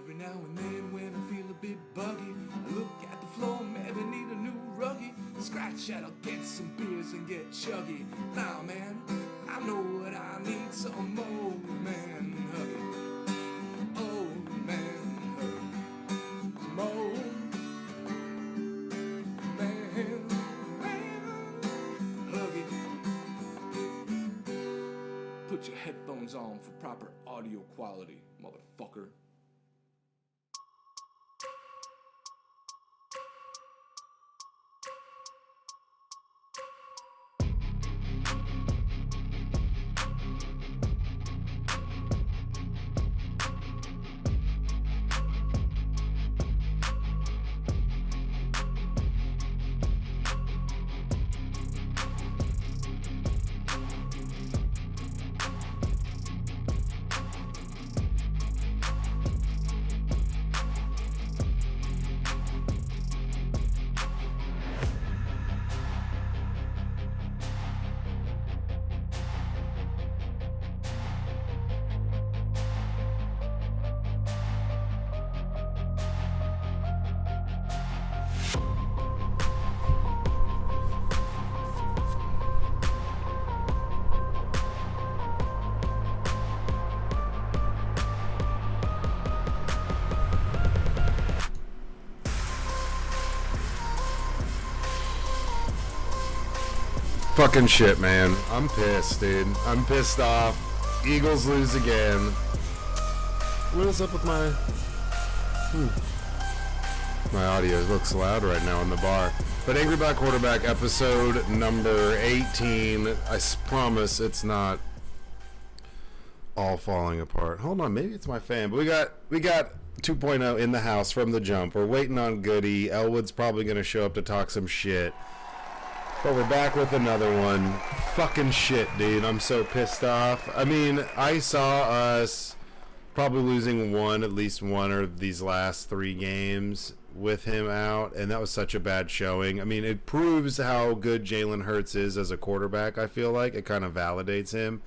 Every now and then when I feel a bit buggy, I look at the floor, maybe need a new ruggy. Scratch at, I'll get some beers and get chuggy. Nah, man, I know what I need, some more Man Huggie. Oh, Man Huggie. Some more Man Huggie. Put your headphones on for proper audio quality, motherfucker. Fucking shit, man. I'm pissed, dude. I'm pissed off. Eagles lose again. What is up with my... My audio looks loud right now in the bar. But Angry Black Quarterback, episode number 18. I promise it's not all falling apart. Hold on, maybe it's my fan. But we got 2.0 in the house from the jump. We're waiting on Goody. Elwood's probably going to show up to talk some shit. But we're back with another one. Fucking shit, dude. I'm so pissed off. I mean, I saw us probably losing at least one of these last 3 games with him out, and that was such a bad showing. I mean, it proves how good Jalen Hurts is as a quarterback, I feel like. It kind of validates him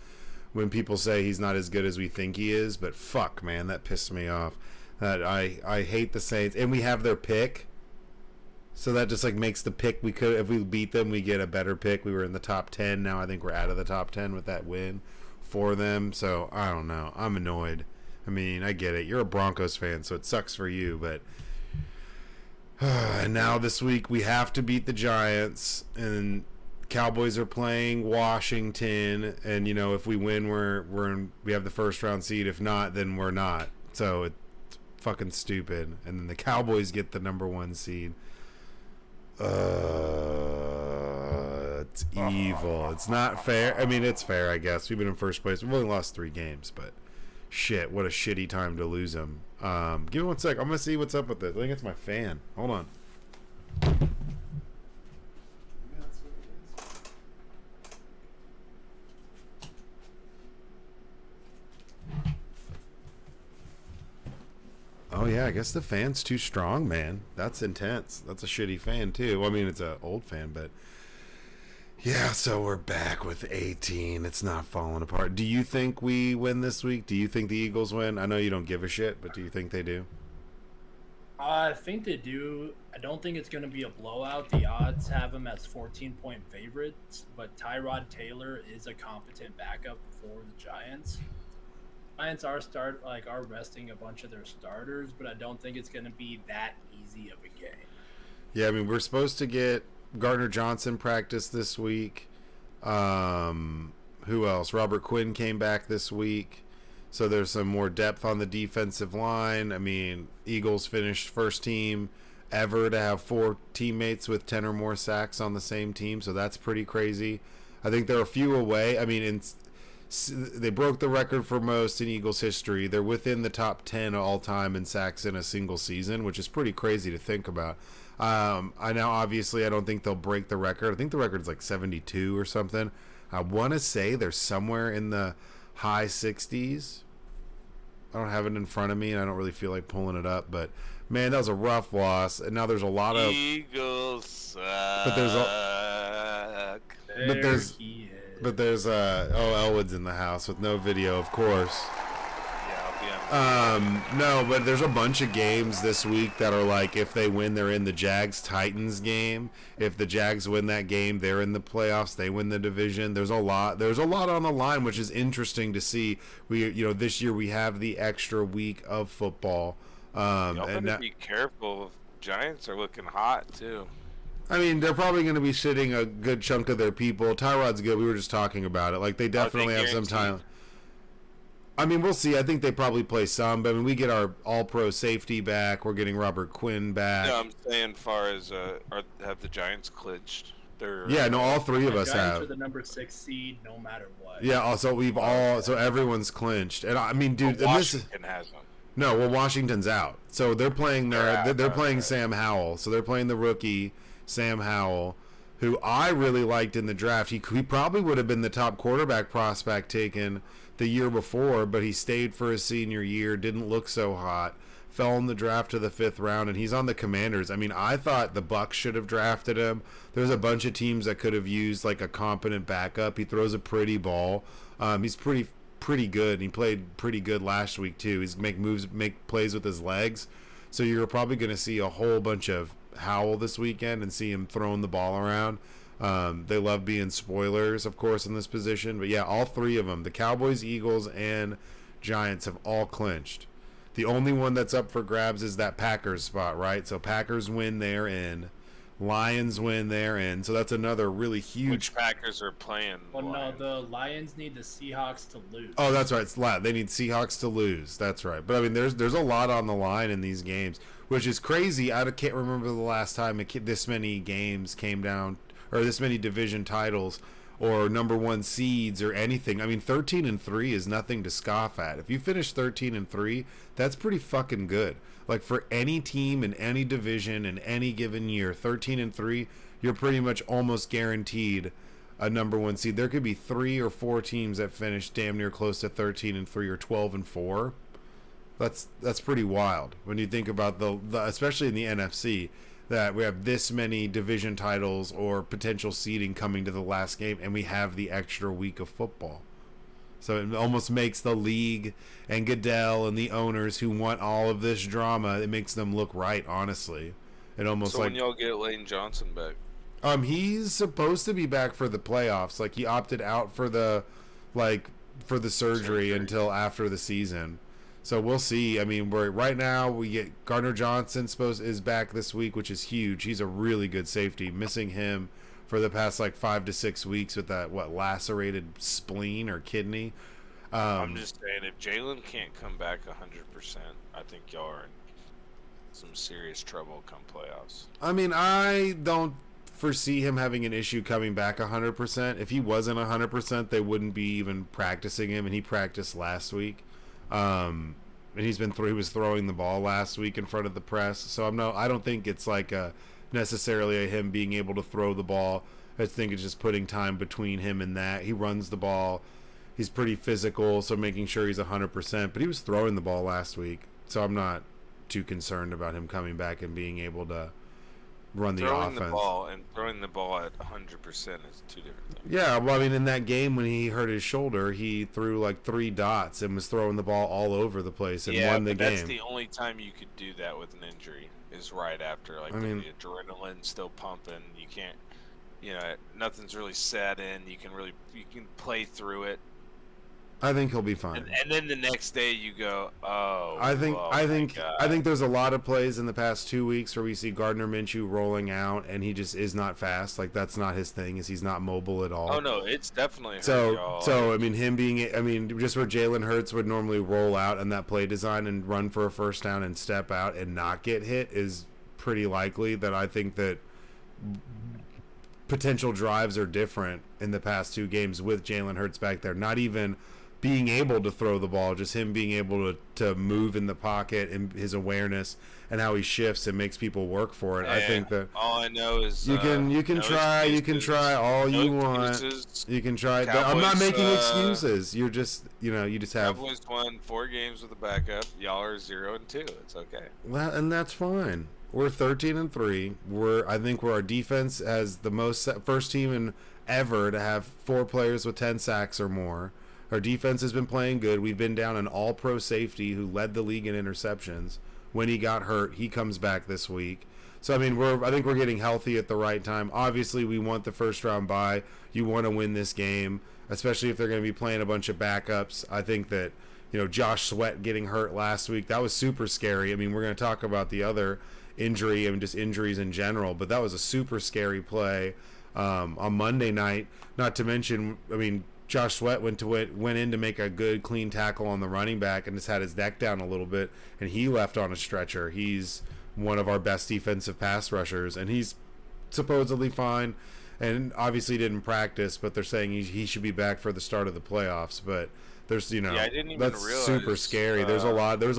when people say he's not as good as we think he is, but fuck, man, that pissed me off. That I hate the Saints, and we have their pick. So that just like makes the pick we could, if we beat them, we get a better pick. We were in the top 10. Now I think we're out of the top 10 with that win for them. So I don't know. I'm annoyed. I mean, I get it. You're a Broncos fan, so it sucks for you. But and now this week we have to beat the Giants, and Cowboys are playing Washington. And you know, if we win, we have the first round seed. If not, then we're not. So it's fucking stupid. And then the Cowboys get the number 1 seed. It's evil. It's not fair. I mean, it's fair, I guess. We've been in first place. We've only lost 3 games, but shit, what a shitty time to lose them. Give me 1 sec. I'm gonna see what's up with this. I think it's my fan. Hold on. Oh, yeah, I guess the fan's too strong, man. That's intense. That's a shitty fan, too. Well, I mean, it's an old fan, but... Yeah, so we're back with 18. It's not falling apart. Do you think we win this week? Do you think the Eagles win? I know you don't give a shit, but do you think they do? I think they do. I don't think it's going to be a blowout. The odds have them as 14-point favorites, but Tyrod Taylor is a competent backup for the Giants. Giants are resting a bunch of their starters, but I don't think it's going to be that easy of a game. Yeah, I mean, we're supposed to get Gardner Johnson practice this week. Who else? Robert Quinn came back this week, so there's some more depth on the defensive line. I mean, Eagles finished first team ever to have 4 teammates with 10 or more sacks on the same team, so that's pretty crazy. I think they're a few away. I mean, they broke the record for most in Eagles history. They're within the top 10 all time in sacks in a single season, which is pretty crazy to think about. I know, obviously, I don't think they'll break the record. I think the record's like 72 or something. I want to say they're somewhere in the high 60s. I don't have it in front of me, and I don't really feel like pulling it up. But, man, that was a rough loss. And now there's a lot of... Eagles suck. But there's Elwood's in the house with no video, of course. Yeah, I'll be on No, but there's a bunch of games this week that are like, if they win, they're in the Jags-Titans game. If the Jags win that game, they're in the playoffs. They win the division. There's a lot on the line, which is interesting to see. This year we have the extra week of football. Y'all better be careful. Giants are looking hot too. I mean, they're probably going to be sitting a good chunk of their people. Tyrod's good. We were just talking about it. Like, they definitely have some time. I mean, we'll see. I think they probably play some, but I mean, we get our all-pro safety back. We're getting Robert Quinn back. No, I'm saying, far as have the Giants clinched? All three of us Giants have. are the number 6 seed, no matter what. Yeah. Also, so everyone's clinched, and I mean, dude, Washington hasn't. No, well, Washington's out, so they're playing they're playing Sam Howell, so they're playing the rookie Sam Howell, who I really liked in the draft. He probably would have been the top quarterback prospect taken the year before, but he stayed for his senior year, didn't look so hot, fell in the draft to the 5th round, and he's on the Commanders. I mean, I thought the Bucs should have drafted him. There's a bunch of teams that could have used like a competent backup. He throws a pretty ball. He's pretty good, and he played pretty good last week too. He's make plays with his legs. So you're probably going to see a whole bunch of Howell this weekend and see him throwing the ball around. They love being spoilers, of course, in this position. But yeah, all three of them, the Cowboys, Eagles, and Giants, have all clinched. The only one that's up for grabs is that Packers spot, right? So Packers win, they're in. Lions win, they're in. So that's another really huge. Which Packers are playing? Well, no, the Lions need the Seahawks to lose. Oh, that's right. They need Seahawks to lose. That's right. But I mean, there's a lot on the line in these games, which is crazy. I can't remember the last time this many games came down, or this many division titles, or number 1 seeds, or anything. I mean, 13-3 is nothing to scoff at. If you finish 13-3, that's pretty fucking good. Like, for any team in any division in any given year, 13-3, you're pretty much almost guaranteed a number 1 seed. There could be 3 or 4 teams that finish damn near close to 13-3 or 12-4. That's pretty wild when you think about the especially in the NFC, that we have this many division titles or potential seeding coming to the last game, and we have the extra week of football. So it almost makes the league and Goodell and the owners who want all of this drama, it makes them look right, honestly. It almost when y'all get Lane Johnson back? He's supposed to be back for the playoffs. Like, he opted out for the surgery until after the season. So we'll see. I mean, right now we get Gardner Johnson is back this week, which is huge. He's a really good safety. Missing him for the past 5 to 6 weeks with that lacerated spleen or kidney. I'm just saying, if Jalen can't come back 100%, I think y'all are in some serious trouble come playoffs. I mean, I don't foresee him having an issue coming back 100%. If he wasn't 100%, they wouldn't be even practicing him, and he practiced last week. And he was throwing the ball last week in front of the press. So I don't think it's necessarily him being able to throw the ball. I think it's just putting time between him and that. He runs the ball. He's pretty physical, so making sure he's 100%. But he was throwing the ball last week, so I'm not too concerned about him coming back and being able to run the offense. Throwing the ball at 100% is 2 different things. Yeah, well, I mean, in that game when he hurt his shoulder, he threw 3 dots and was throwing the ball all over the place and won the game. That's the only time you could do that with an injury, is right after. The adrenaline's still pumping. You can't, nothing's really set in. You can play through it. I think he'll be fine. And then the next day you go, oh. I think there's a lot of plays in the past 2 weeks where we see Gardner Minshew rolling out, and he just is not fast. That's not his thing. He's not mobile at all. Oh no, it's definitely so I mean, just where Jalen Hurts would normally roll out in that play design and run for a first down and step out and not get hit is pretty likely. That I think that potential drives are different in the past 2 games with Jalen Hurts back there. Not even being able to throw the ball, just him being able to move in the pocket and his awareness and how he shifts and makes people work for it. I think that all I know is you can try all you want. You can try. I'm not making excuses. You're just you just have. Cowboys won 4 games with a backup. Y'all are 0-2. It's okay. Well, and that's fine. We're 13-3. I think our defense has the most first team in ever to have 4 players with 10 sacks or more. Our defense has been playing good. We've been down an all-pro safety who led the league in interceptions. When he got hurt, he comes back this week. So, I mean, I think we're getting healthy at the right time. Obviously, we want the first-round bye. You want to win this game, especially if they're going to be playing a bunch of backups. I think that, Josh Sweat getting hurt last week, that was super scary. I mean, we're going to talk about the other injury and just injuries in general, but that was a super scary play on Monday night. Not to mention, I mean, Josh Sweat went in to make a good, clean tackle on the running back and just had his neck down a little bit, and he left on a stretcher. He's one of our best defensive pass rushers, and he's supposedly fine, and obviously didn't practice, but they're saying he should be back for the start of the playoffs. But there's, I didn't even that's realize, super scary. There's a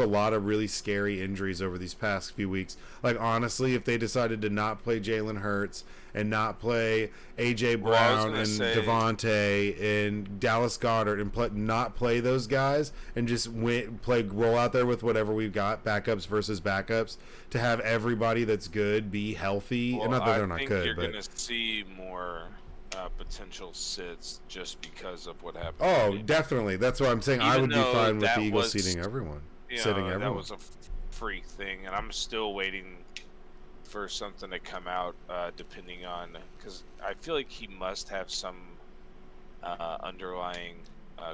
lot of really scary injuries over these past few weeks. Like, honestly, if they decided to not play Jalen Hurts and not play A.J. Brown and Devontae and Dallas Goedert and not play those guys and just roll out there with whatever we've got, backups versus backups, to have everybody that's good be healthy. Well, and not that they're I not think good, you're but going to see more potential sits just because of what happened. Oh, definitely. That's what I'm saying. I would be fine with the Eagles sitting everyone. That was a freak thing, and I'm still waiting for something to come out, depending on, because I feel like he must have some underlying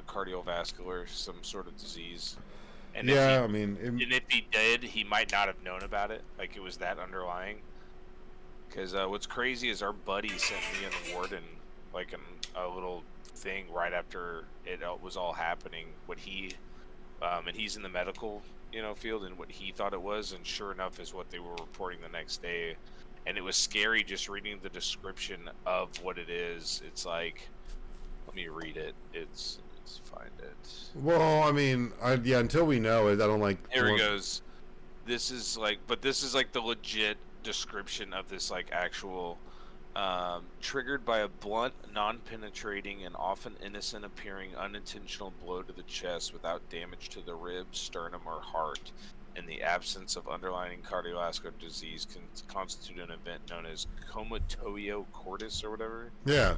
cardiovascular, some sort of disease. And if he did, he might not have known about it. Like, it was that underlying. Because what's crazy is our buddy sent me and the warden like a little thing right after it was all happening. What he and he's in the medical field, and what he thought it was, and sure enough is what they were reporting the next day. And it was scary just reading the description of what it is. It's like, let me read it. Let's find it. Well, I mean, until we know it, I don't like. Here it goes. This is like the legit description of this, like, actual triggered by a blunt, non-penetrating, and often innocent appearing unintentional blow to the chest without damage to the ribs, sternum, or heart. In the absence of underlying cardiovascular disease, can constitute an event known as comatose cordis or whatever. Yeah,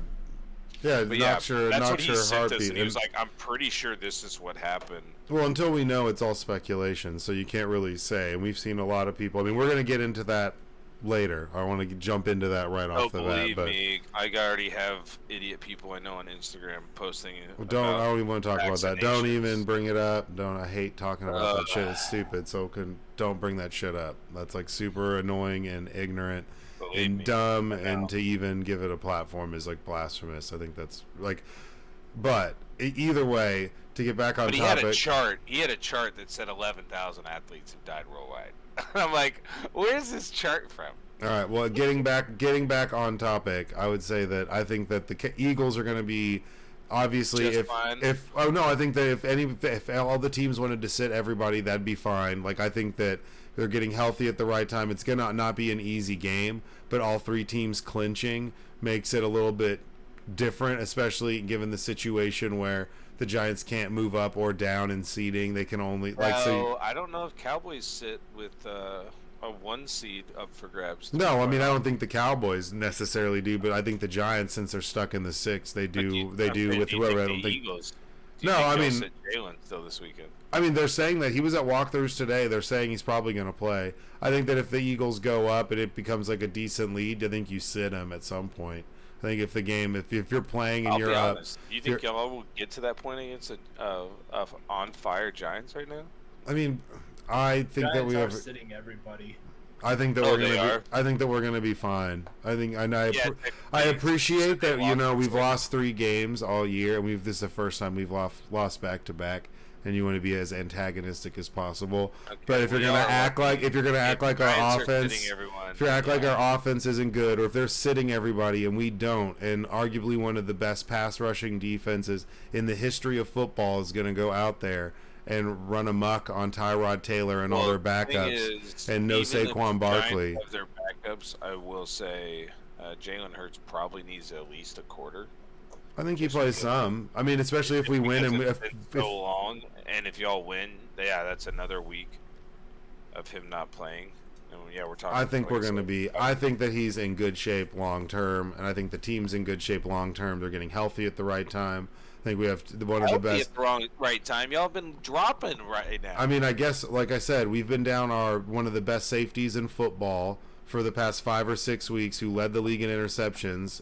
but not sure. That's not what sure he sent heartbeat. us, and he was like, "I'm pretty sure this is what happened." Well, until we know, it's all speculation, so you can't really say. And we've seen a lot of people. I mean, we're going to get into that later. I want to jump into that right off the bat. Believe me, I already have idiot people I know on Instagram posting. I don't even want to talk about that. Don't even bring it up. I hate talking about that shit. It's stupid. So don't bring that shit up. That's like super annoying and ignorant and dumb, and to even give it a platform is like blasphemous. I think that's like, but either way, to get back on topic. He had a chart that said 11,000 athletes have died worldwide. I'm like, where's this chart from? All right. Well, getting back on topic, I would say that I think that the Eagles are going to be obviously I think that if all the teams wanted to sit everybody, that'd be fine. Like, I think that they're getting healthy at the right time. It's gonna not be an easy game, but all three teams clinching makes it a little bit different, especially given the situation where the Giants can't move up or down in seeding. They can only I don't know if Cowboys sit with a 1 seed up for grabs. No, I mean, I don't think the Cowboys necessarily do, but I think the Giants, since they're stuck in the 6, they do with whoever. I don't think. Eagles, Jalen still this weekend. I mean, they're saying that he was at walkthroughs today. They're saying he's probably going to play. I think that if the Eagles go up and it becomes like a decent lead, I think you sit him at some point. I think if you're playing and you're up, do you think y'all will get to that point against on fire Giants right now? I mean, I think Giants that we are sitting everybody. I think that we're gonna be fine. I appreciate that we've lost 3 games all year, and this is the first time we've lost back to back. And you want to be as antagonistic as possible. Okay, but if you're gonna act like our offense isn't good, or if they're sitting everybody and we don't, and arguably one of the best pass rushing defenses in the history of football is gonna go out there and run amok on Tyrod Taylor and all their backups, and no Saquon Barkley. Of their backups, I will say Jalen Hurts probably needs at least a quarter. I think he plays some. I mean, especially if we win and it's so long, and if y'all win, that's another week of him not playing. And we're talking. I think we're going to be. I think that he's in good shape long term, and I think the team's in good shape long term. They're getting healthy at the right time. I think we have one of the best. At the wrong right time. Y'all been dropping right now. I mean, I guess, like I said, we've been down one of the best safeties in football for the past 5 or 6 weeks, who led the league in interceptions,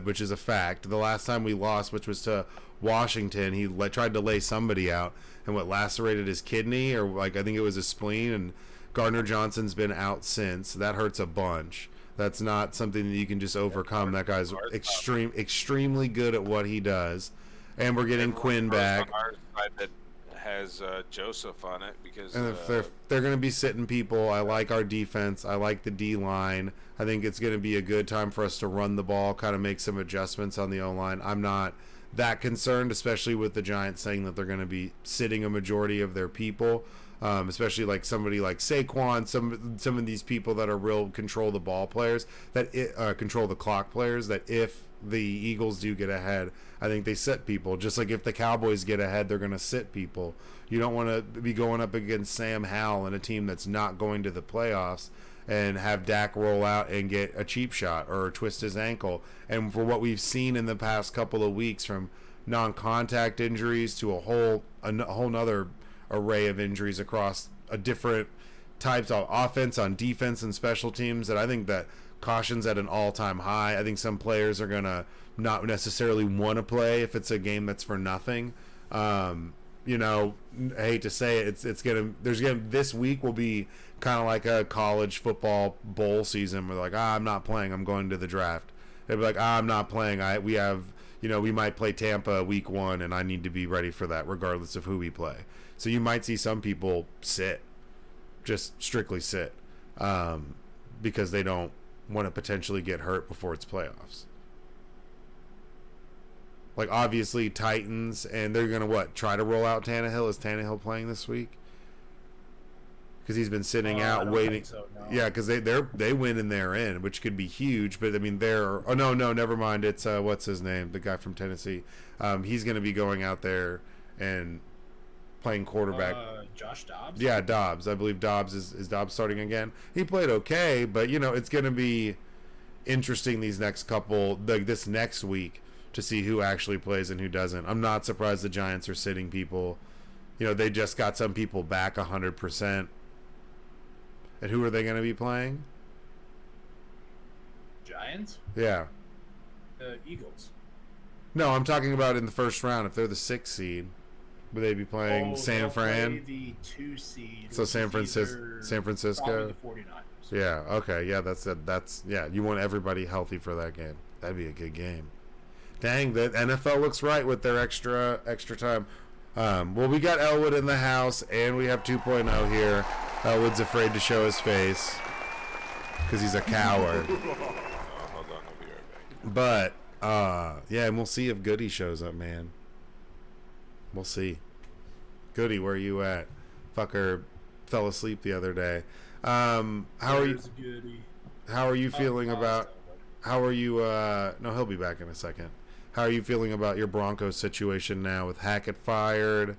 which is a fact. The last time we lost, which was to Washington, he tried to lay somebody out and lacerated his kidney, or I think it was his spleen, and Gardner Johnson's been out since. That hurts a bunch. That's not something that you can just overcome. That guy's extremely good at what he does. And we're getting Quinn back. On our side that has Joseph on it, because and if they're going to be sitting people, I like our defense. I like the D line. I think it's going to be a good time for us to run the ball, kind of make some adjustments on the O line. I'm not that concerned, especially with the Giants saying that they're going to be sitting a majority of their people. Especially like somebody like Saquon, some of these people that are real control the ball players, that control the clock players, that if the Eagles do get ahead, I think they sit people. Just like if the Cowboys get ahead, they're going to sit people. You don't want to be going up against Sam Howell and a team that's not going to the playoffs and have Dak roll out and get a cheap shot or twist his ankle. And for what we've seen in the past couple of weeks, from non-contact injuries to a whole nother array of injuries across a different types of offense, on defense, and special teams, that I think that caution's at an all-time high. I think some players are gonna not necessarily want to play if it's a game that's for nothing. You know, I hate to say it, this week will be kind of like a college football bowl season where they're like, I'm not playing, I'm going to the draft. They'd be like, I'm not playing, we might play Tampa week 1 and I need to be ready for that regardless of who we play. So you might see some people sit, just strictly sit, because they don't want to potentially get hurt before it's playoffs. Like, obviously, Titans, and they're going to, try to roll out Tannehill? Is Tannehill playing this week? Because he's been sitting out waiting. So, no. Yeah, because they win and they're in, which could be huge. But, I mean, no, never mind. It's, what's his name? The guy from Tennessee. He's going to be going out there and playing quarterback. Josh Dobbs? Yeah, Dobbs. I believe Dobbs is Dobbs starting again. He played okay, but it's going to be interesting this next week to see who actually plays and who doesn't. I'm not surprised the Giants are sitting people. They just got some people back 100%. And who are they going to be playing? Giants? Yeah. The Eagles. No, I'm talking about in the first round. If they're the 6th seed, would they be playing San Fran? Play the 2 seed. So San Francisco. The 49ers. Yeah. Okay. Yeah. That's yeah. You want everybody healthy for that game. That'd be a good game. Dang, the NFL looks right with their extra time. Well, we got Elwood in the house, and we have 2.0 here. Elwood's afraid to show his face because he's a coward. Hold on, I'll be right But back. yeah, and we'll see if Goody shows up, man. We'll see. Goody, where you at? Fucker fell asleep the other day. How are you feeling about? How are you? No, he'll be back in a second. How are you feeling about your Broncos situation now with Hackett fired?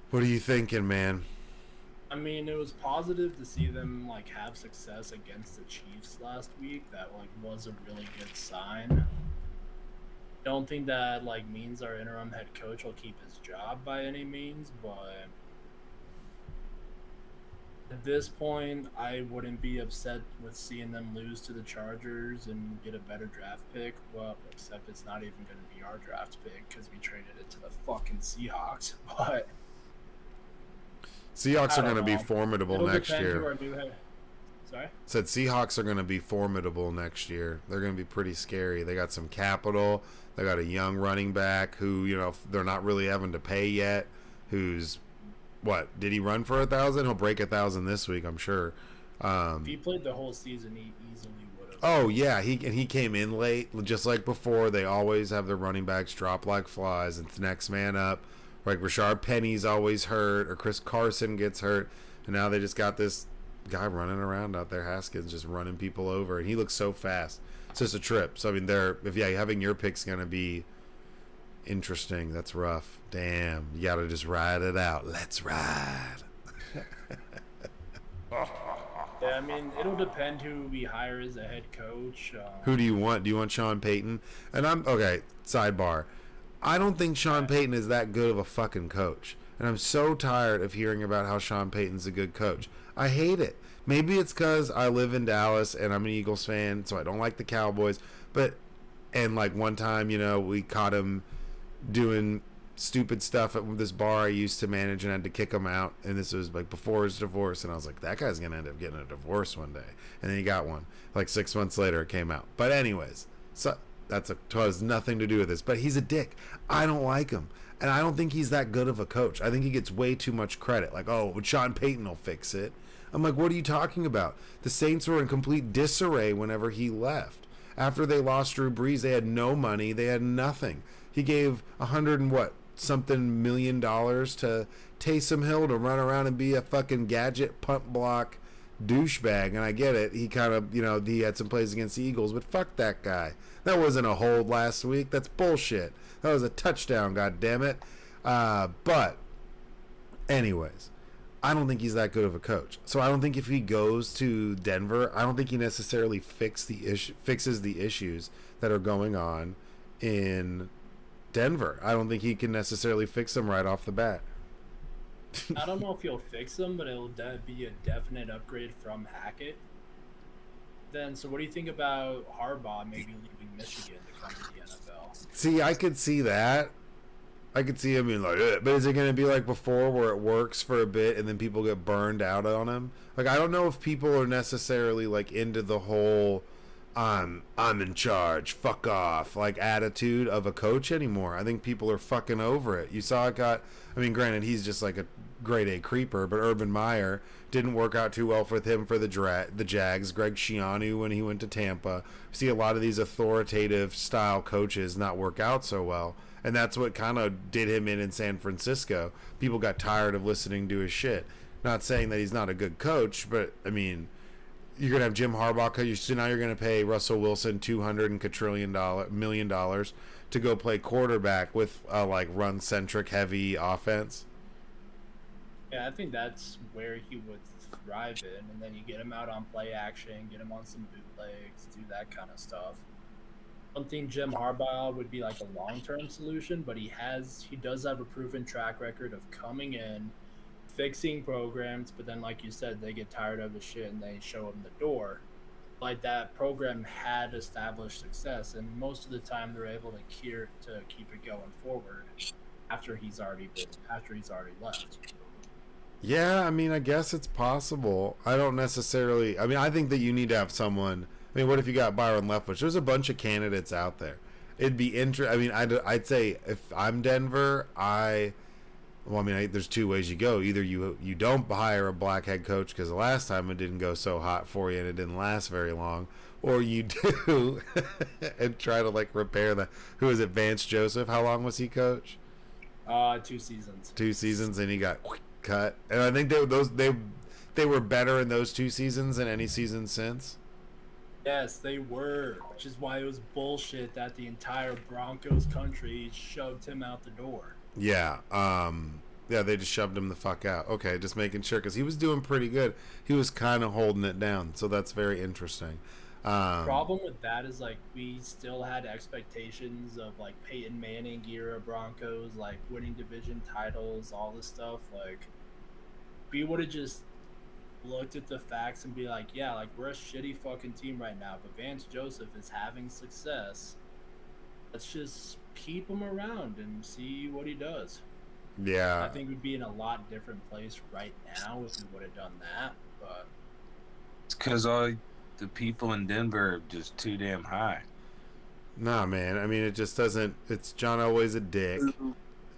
What are you thinking, man? I mean, it was positive to see them have success against the Chiefs last week. That was a really good sign. Don't think that means our interim head coach will keep his job by any means, but at this point, I wouldn't be upset with seeing them lose to the Chargers and get a better draft pick. Well, except it's not even going to be our draft pick because we traded it to the fucking Seahawks. But Seahawks are going to be formidable next year. Sorry? Said Seahawks are going to be formidable next year. They're going to be pretty scary. They got some capital. They got a young running back who, they're not really having to pay yet. Who's, did he run for 1,000? He'll break 1,000 this week, I'm sure. If he played the whole season, he easily would have. Oh, yeah. He came in late, just like before. They always have their running backs drop like flies. It's next man up. Like Rashard Penny's always hurt, or Chris Carson gets hurt. And now they just got this guy running around out there, Haskins, just running people over. And he looks so fast. It's just a trip. So, I mean, having your pick's going to be interesting. That's rough. Damn. You got to just ride it out. Let's ride. Yeah, I mean, it'll depend who we hire as a head coach. Who do you want? Do you want Sean Payton? And okay, sidebar. I don't think Sean Payton is that good of a fucking coach. And I'm so tired of hearing about how Sean Payton's a good coach. I hate it. Maybe it's because I live in Dallas and I'm an Eagles fan, so I don't like the Cowboys. And like one time, we caught him doing stupid stuff at this bar I used to manage and had to kick him out. And this was like before his divorce. And I was like, that guy's going to end up getting a divorce one day. And then he got one. Like 6 months later, it came out. But anyways, so has nothing to do with this. But he's a dick. I don't like him. And I don't think he's that good of a coach. I think he gets way too much credit. Like, oh, Sean Payton will fix it. I'm like, what are you talking about? The Saints were in complete disarray whenever he left. After they lost Drew Brees, they had no money. They had nothing. He gave $100 million to Taysom Hill to run around and be a fucking gadget punt block douchebag. And I get it. He kind of, he had some plays against the Eagles, but fuck that guy. That wasn't a hold last week. That's bullshit. That was a touchdown, goddammit. But anyways, I don't think he's that good of a coach. So I don't think if he goes to Denver, I don't think he necessarily fixes the issues that are going on in Denver. I don't think he can necessarily fix them right off the bat. I don't know if he'll fix them, but it'll be a definite upgrade from Hackett. Then, so what do you think about Harbaugh maybe leaving Michigan to come to the NFL? See, I could see that. I could see him being like, ugh. But is it going to be like before where it works for a bit and then people get burned out on him? Like, I don't know if people are necessarily like into the whole I'm in charge, fuck off, like attitude of a coach anymore. I think people are fucking over it. You saw it granted, he's just like a grade A creeper, but Urban Meyer didn't work out too well for him for the Jags. Greg Schiano when he went to Tampa. See a lot of these authoritative style coaches not work out so well. And that's what kind of did him in San Francisco. People got tired of listening to his shit. Not saying that he's not a good coach, but, I mean, you're going to have Jim Harbaugh. So now you're going to pay Russell Wilson $200 million to go play quarterback with a, run-centric, heavy offense. Yeah, I think that's where he would thrive in. And then you get him out on play action, get him on some bootlegs, do that kind of stuff. I don't think Jim Harbaugh would be like a long-term solution, but he does have a proven track record of coming in, fixing programs, but then like you said, they get tired of his shit and they show him the door. Like that program had established success, and most of the time they're able to keep it going forward after he's already left. Yeah, I mean, I guess it's possible. I don't necessarily. I mean, I think that you need to have someone. I mean, what if you got Byron Leftwich? There's a bunch of candidates out there. It'd be interesting. I mean, I'd say if I'm Denver, there's two ways you go. Either you don't hire a black head coach because the last time it didn't go so hot for you and it didn't last very long, or you do and try to repair the. Who is it? Vance Joseph. How long was he coach? 2 seasons. 2 seasons, and he got cut. And I think they were better in those 2 seasons than any season since. Yes, they were, which is why it was bullshit that the entire Broncos country shoved him out the door. Yeah, they just shoved him the fuck out. Okay, just making sure, because he was doing pretty good. He was kind of holding it down, so that's very interesting. The problem with that is, we still had expectations of, Peyton Manning era Broncos, winning division titles, all this stuff. We would have just looked at the facts and be like, yeah, we're a shitty fucking team right now, but Vance Joseph is having success. Let's just keep him around and see what he does. Yeah. I think we'd be in a lot different place right now if we would have done that, but it's because all the people in Denver are just too damn high. Nah, man. I mean, it just doesn't. It's John Elway's a dick.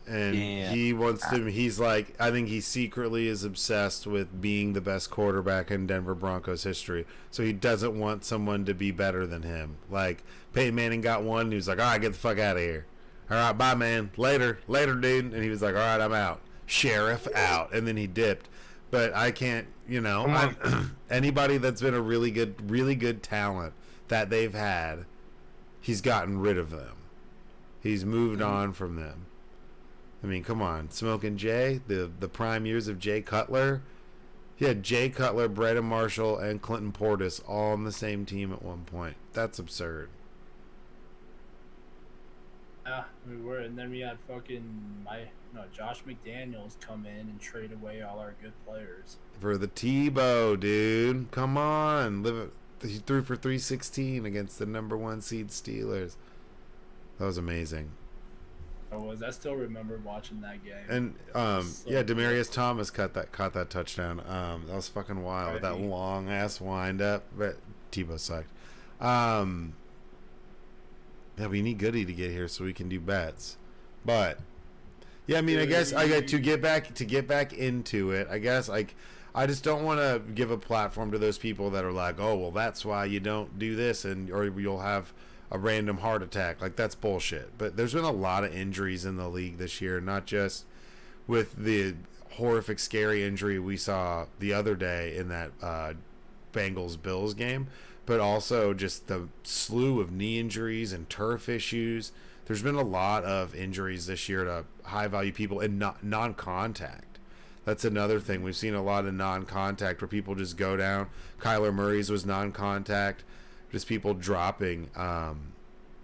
And he wants to. He's I think he secretly is obsessed with being the best quarterback in Denver Broncos history. So he doesn't want someone to be better than him. Peyton Manning got one. And he was like, all right, get the fuck out of here. All right, bye, man. Later, dude. And he was like, all right, I'm out. Sheriff out. And then he dipped. But I can't, anybody that's been a really good talent that they've had, he's gotten rid of them. He's moved on from them. I mean, come on. Smoking Jay, the prime years of Jay Cutler. He had Jay Cutler, Braden Marshall, and Clinton Portis all on the same team at one point. That's absurd. Yeah, we were, and then we had Josh McDaniels come in and trade away all our good players for the Tebow, dude. Come on, he threw for 316 against the number 1 seed Steelers. That was amazing. I still remember watching that game. And Demaryius Thomas caught that touchdown. That was fucking wild with that long ass wind up. But Tebow sucked. Yeah, we need Goody to get here so we can do bets. But yeah, I mean, I guess I got to get back into it. I guess I just don't want to give a platform to those people that are like, oh well, that's why you don't do this, or you'll have a random heart attack. Like, that's bullshit. But there's been a lot of injuries in the league this year, not just with the horrific, scary injury we saw the other day in that Bengals-Bills game, but also just the slew of knee injuries and turf issues. There's been a lot of injuries this year to high-value people and non-contact. That's another thing. We've seen a lot of non-contact where people just go down. Kyler Murray's was non-contact. Just people dropping.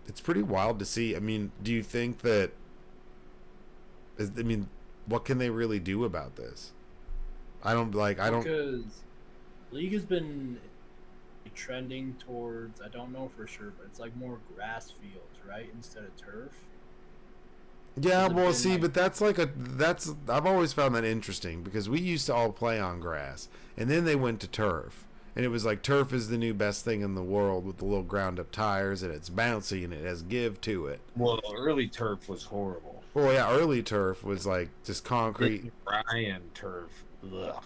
It's pretty wild to see. I mean, do you think that... what can they really do about this? Because league has been trending towards, I don't know for sure, but it's like more grass fields, right, instead of turf. Yeah, well, see, but I've always found that interesting because we used to all play on grass, and then they went to turf. And it was like turf is the new best thing in the world with the little ground up tires, and it's bouncy and it has give to it. Well, early turf was horrible. Well, yeah, early turf was like just concrete. Ryan turf. Ugh.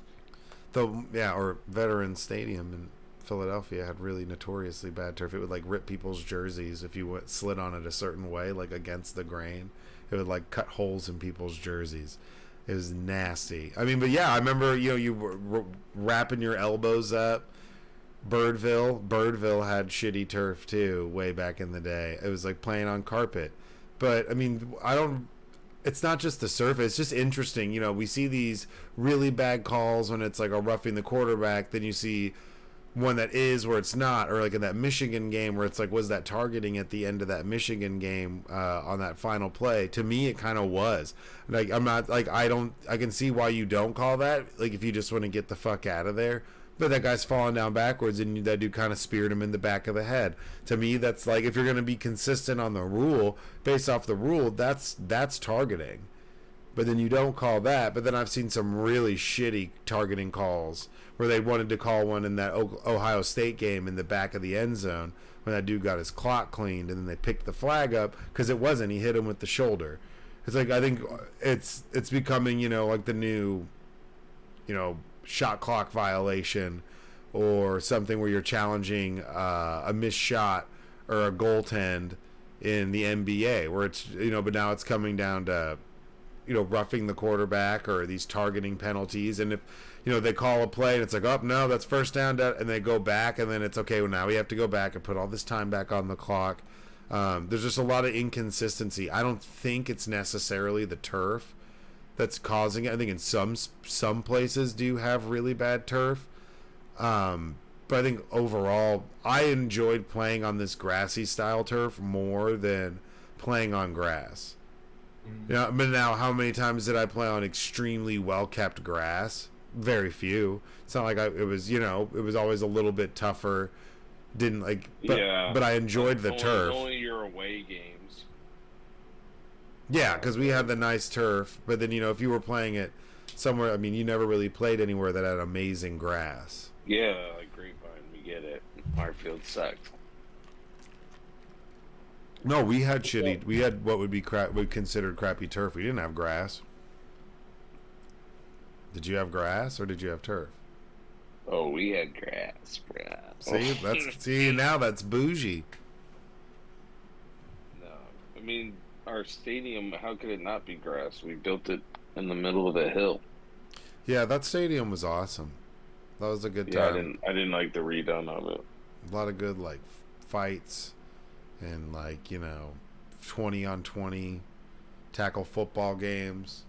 Or Veteran Stadium in Philadelphia had really notoriously bad turf. It would like rip people's jerseys if you slid on it a certain way, like against the grain. It would like cut holes in people's jerseys. It was nasty. I mean, but yeah, I remember, you were wrapping your elbows up. Birdville had shitty turf too, way back in the day. It was like playing on carpet. But I mean, it's not just the surface. It's just interesting. We see these really bad calls when it's like a roughing the quarterback. Then you see one that is where it's not, or like in that Michigan game where it's like, was that targeting at the end of that Michigan game on that final play? To me, it kind of was. Like, I'm not like, I can see why you don't call that. Like, if you just want to get the fuck out of there. But that guy's falling down backwards, and that dude kind of speared him in the back of the head. To me, that's like, if you're going to be consistent on the rule, based off the rule, that's targeting. But then you don't call that. But then I've seen some really shitty targeting calls where they wanted to call one in that Ohio State game in the back of the end zone when that dude got his clock cleaned, and then they picked the flag up because it wasn't. He hit him with the shoulder. It's like, I think it's becoming, like the new, shot clock violation or something where you're challenging a missed shot or a goaltend in the NBA, where it's, but now it's coming down to, roughing the quarterback or these targeting penalties. And if, they call a play and it's like, oh, no, that's first down, and they go back, and then it's okay, well, now we have to go back and put all this time back on the clock. There's just a lot of inconsistency. I don't think it's necessarily the turf that's causing it. I think in some places do have really bad turf. But I think overall, I enjoyed playing on this grassy style turf more than playing on grass. But now, how many times did I play on extremely well-kept grass? Very few. It's not like it was always a little bit tougher. But I enjoyed the turf. Only your away games. Yeah, because we had the nice turf. But then, if you were playing it somewhere, I mean, you never really played anywhere that had amazing grass. Yeah, like Grapevine, we get it. Our field sucked. No, we had shitty. We had what would be considered crappy turf. We didn't have grass. Did you have grass or did you have turf? Oh, we had grass, bro. See, now that's bougie. No, I mean, our stadium, how could it not be grass? We built it in the middle of a hill. Yeah, that stadium was awesome. That was a good time. I didn't like the redone of it. A lot of good fights and 20-on-20 tackle football games.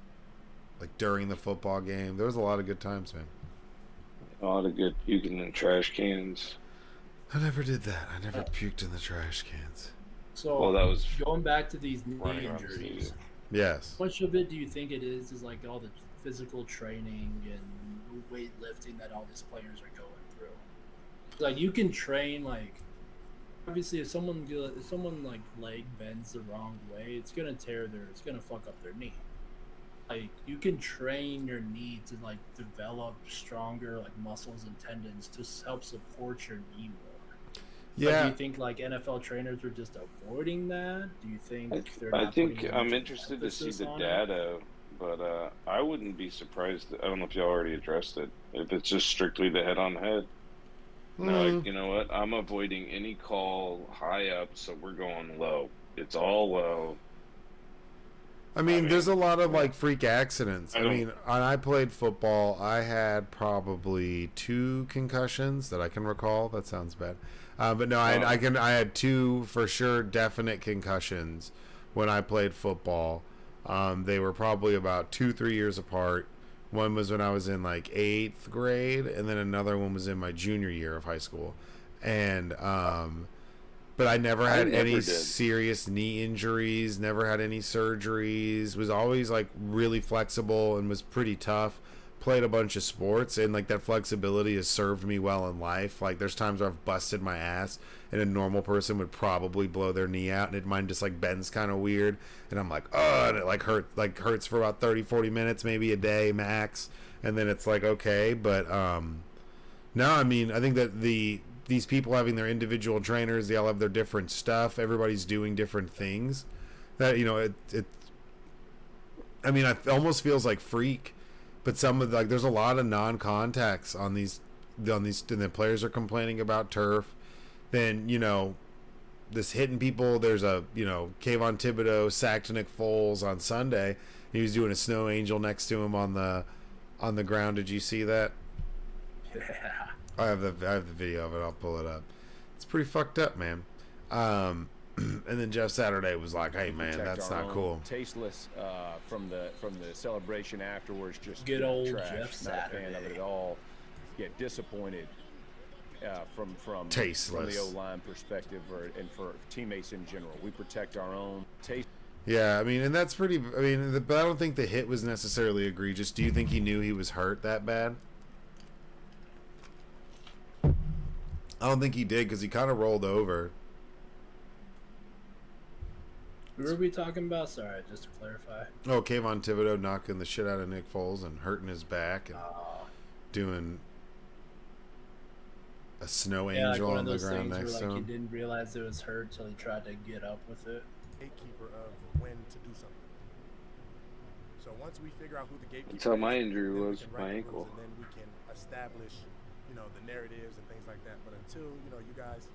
During the football game, there was a lot of good times, man. A lot of good puking in trash cans. I never did that. I never puked in the trash cans. So Well, that was going back to these knee running around the injuries, stadium. Yes. how much of it do you think it is like all the physical training and weightlifting that all these players are going through? Like you can train like obviously if someone like leg bends the wrong way, it's gonna fuck up their knee. Like you can train your knee to like develop stronger like muscles and tendons to help support your knee more. Yeah. Like, do you think like NFL trainers are just avoiding that? Do you think they're I not think putting I'm enough interested to see emphasis the on it? data, but I wouldn't be surprised. I don't know if y'all already addressed it. If it's just strictly the head-on-head. No, like, you know what? I'm avoiding any call high up, so we're going low. It's all low. I mean, there's a lot of like freak accidents. I mean, when I played football, I had probably 2 concussions that I can recall. That sounds bad, but no, I had 2 for sure, definite concussions when I played football. They were probably about 2-3 years apart. One was when I was in like 8th grade, and then another one was in my junior year of high school, and but I never had any serious knee injuries, never had any surgeries, was always like really flexible and was pretty tough. Played a bunch of sports, and like that flexibility has served me well in life. Like there's times where I've busted my ass and a normal person would probably blow their knee out, and mine just like bends kind of weird, and I'm like, oh, and it like hurts for about 30-40 minutes, maybe a day max, and then it's like okay. But no, I mean, I think that these people having their individual trainers, they all have their different stuff. Everybody's doing different things. That, you know, it I mean, it almost feels like freak, but some of there's a lot of non-contacts on these, and the players are complaining about turf. Then, you know, this hitting people. There's a, you know, Kayvon Thibodeau sacked Nick Foles on Sunday. He was doing a snow angel next to him on the ground. Did you see that? Yeah. I have the video of it. I'll pull it up. It's pretty fucked up, man. And then Jeff Saturday was like, "Hey, man, that's not cool." Tasteless from the celebration afterwards. Just good old trash. Jeff Not Saturday. a fan of it at all. Get disappointed from Tasteless. the O-line perspective, and for teammates in general. We protect our own. Yeah, I mean, and that's pretty. I mean, but I don't think the hit was necessarily egregious. Do you think he knew he was hurt that bad? I don't think he did, because he kind of rolled over. Who were we talking about? Sorry, just to clarify. Oh, Kayvon Thibodeau knocking the shit out of Nick Foles and hurting his back and doing a snow angel like on the ground next to him. He didn't realize it was hurt till he tried to get up with it. Gatekeeper of when to do something. So once we figure out who the gatekeeper That's how my is, injury then we was, can my write the ankle. rules, and then we can establish, you know, the narratives and things like that. But until, you know, you guys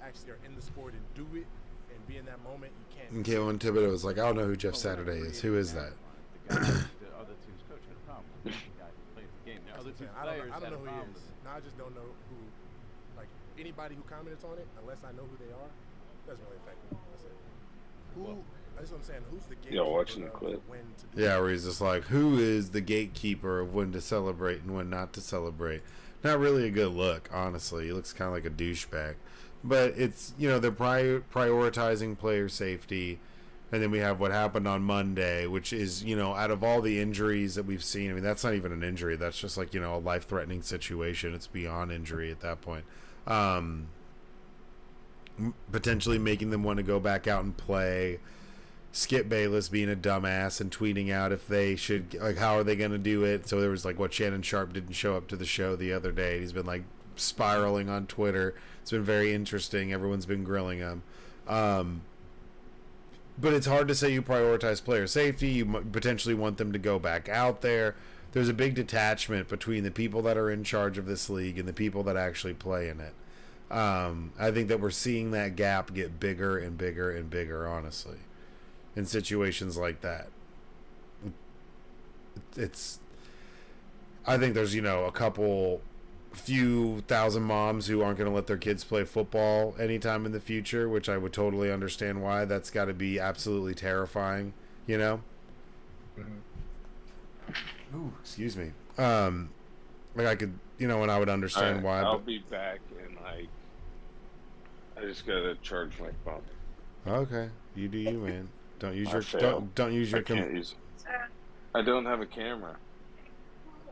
actually are in the sport and do it and be in that moment, you can't. And Kayvon Thibodeau was like, "I don't know who Jeff Saturday is. Who is that?" The other team's coach had a problem with the guy who plays the game. The other two I players don't had know a who he problem is. with it. Now I just don't know who, like, anybody who comments on it, unless I know who they are, doesn't really affect me. That's it. That's what I'm saying. Who's the gatekeeper? Y'all watching the of clip? when to do Yeah, where he's just like, "Who is the gatekeeper of when to celebrate and when not to celebrate?" Not really a good look, honestly. He looks kind of like a douchebag. But it's, you know, they're prioritizing player safety. And then we have what happened on Monday, which is, you know, out of all the injuries that we've seen, I mean, that's not even an injury. That's just like, you know, a life-threatening situation. It's beyond injury at that point. Potentially making them want to go back out and play. Skip Bayless being a dumbass and tweeting out if they should, like, how are they going to do it? So there was like what Shannon Sharp didn't show up to the show the other day. He's been like spiraling on Twitter. It's been very interesting. Everyone's been grilling him. But it's hard to say you prioritize player safety. You potentially want them to go back out there. There's a big detachment between the people that are in charge of this league and the people that actually play in it. I think that we're seeing that gap get bigger and bigger and bigger, honestly, in situations like that. I think there's, you know, few thousand moms who aren't going to let their kids play football anytime in the future, which I would totally understand why. That's got to be absolutely terrifying, you know? Mm-hmm. Ooh, excuse me. Like I could, you know, and I would understand why. I'll be back, and I just gotta charge my phone. Okay, you do you, man. Don't use I your failed. don't use your I can't use. I don't have a camera.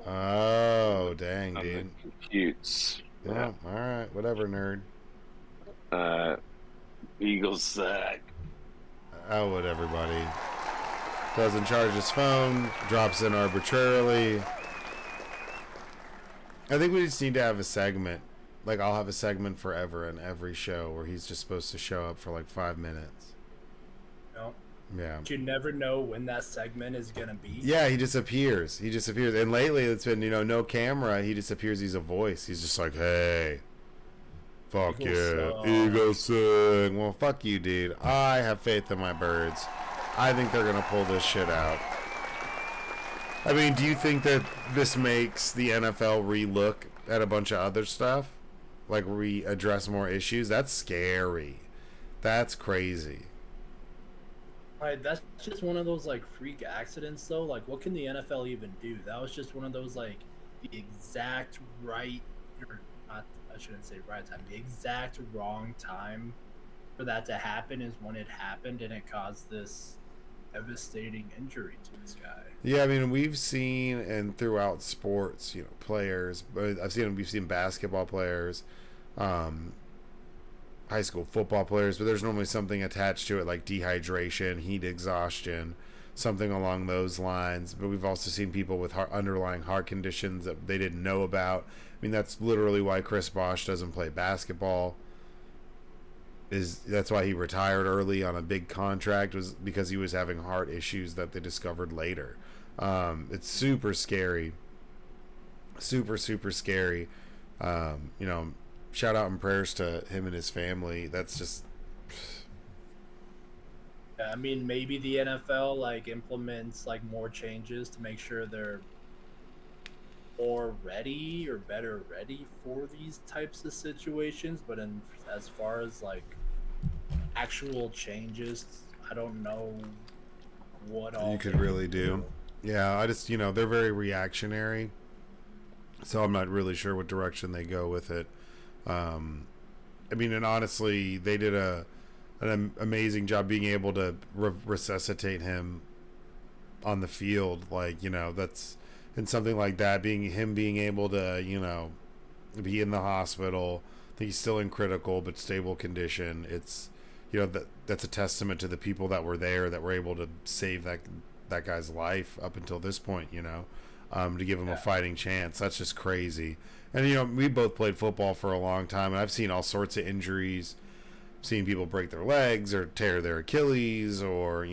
Oh, dang, On the dude. computes. Yeah. Well, all right, whatever, nerd. Eagles suck. Oh, what everybody doesn't charge his phone, drops in arbitrarily. I think we just need to have a segment. Like, I'll have a segment forever in every show where he's just supposed to show up for like 5 minutes. No. Yeah. But you never know when that segment is gonna be. Yeah, he disappears. He disappears. And lately it's been, no camera. He disappears. He's a voice. He's just like, hey, fuck yeah, Eagles suck. Well, fuck you, dude. I have faith in my birds. I think they're going to pull this shit out. I mean, do you think that this makes the NFL re-look at a bunch of other stuff? Like, address more issues? That's scary. That's crazy. Like, that's just one of those, like, freak accidents, though. Like, what can the NFL even do? That was just one of those, like, the exact right, or not, I shouldn't say right time, the exact wrong time for that to happen is when it happened, and it caused this devastating injury to this guy. Yeah, I mean, we've seen, and throughout sports, players, but we've seen basketball players, high school football players, but there's normally something attached to it like dehydration, heat exhaustion, something along those lines. But we've also seen people with underlying heart conditions that they didn't know about. I mean, that's literally why Chris Bosh doesn't play basketball. That's why he retired early on a big contract, was because he was having heart issues that they discovered later. It's super scary. Super scary. Shout out and prayers to him and his family. That's just. I mean, maybe the NFL like implements like more changes to make sure they're more ready or better ready for these types of situations. But as far as like actual changes, I don't know what all you could really do. Yeah, I just they're very reactionary, so I'm not really sure what direction they go with it. I mean, and honestly, they did an amazing job being able to resuscitate him on the field. Like, that's, and something like that, being able to, be in the hospital. I think he's still in critical but stable condition. It's, that's a testament to the people that were there that were able to save that guy's life up until this point, to give him a fighting chance. That's just crazy. And, we both played football for a long time, and I've seen all sorts of injuries. I've seen people break their legs or tear their Achilles or,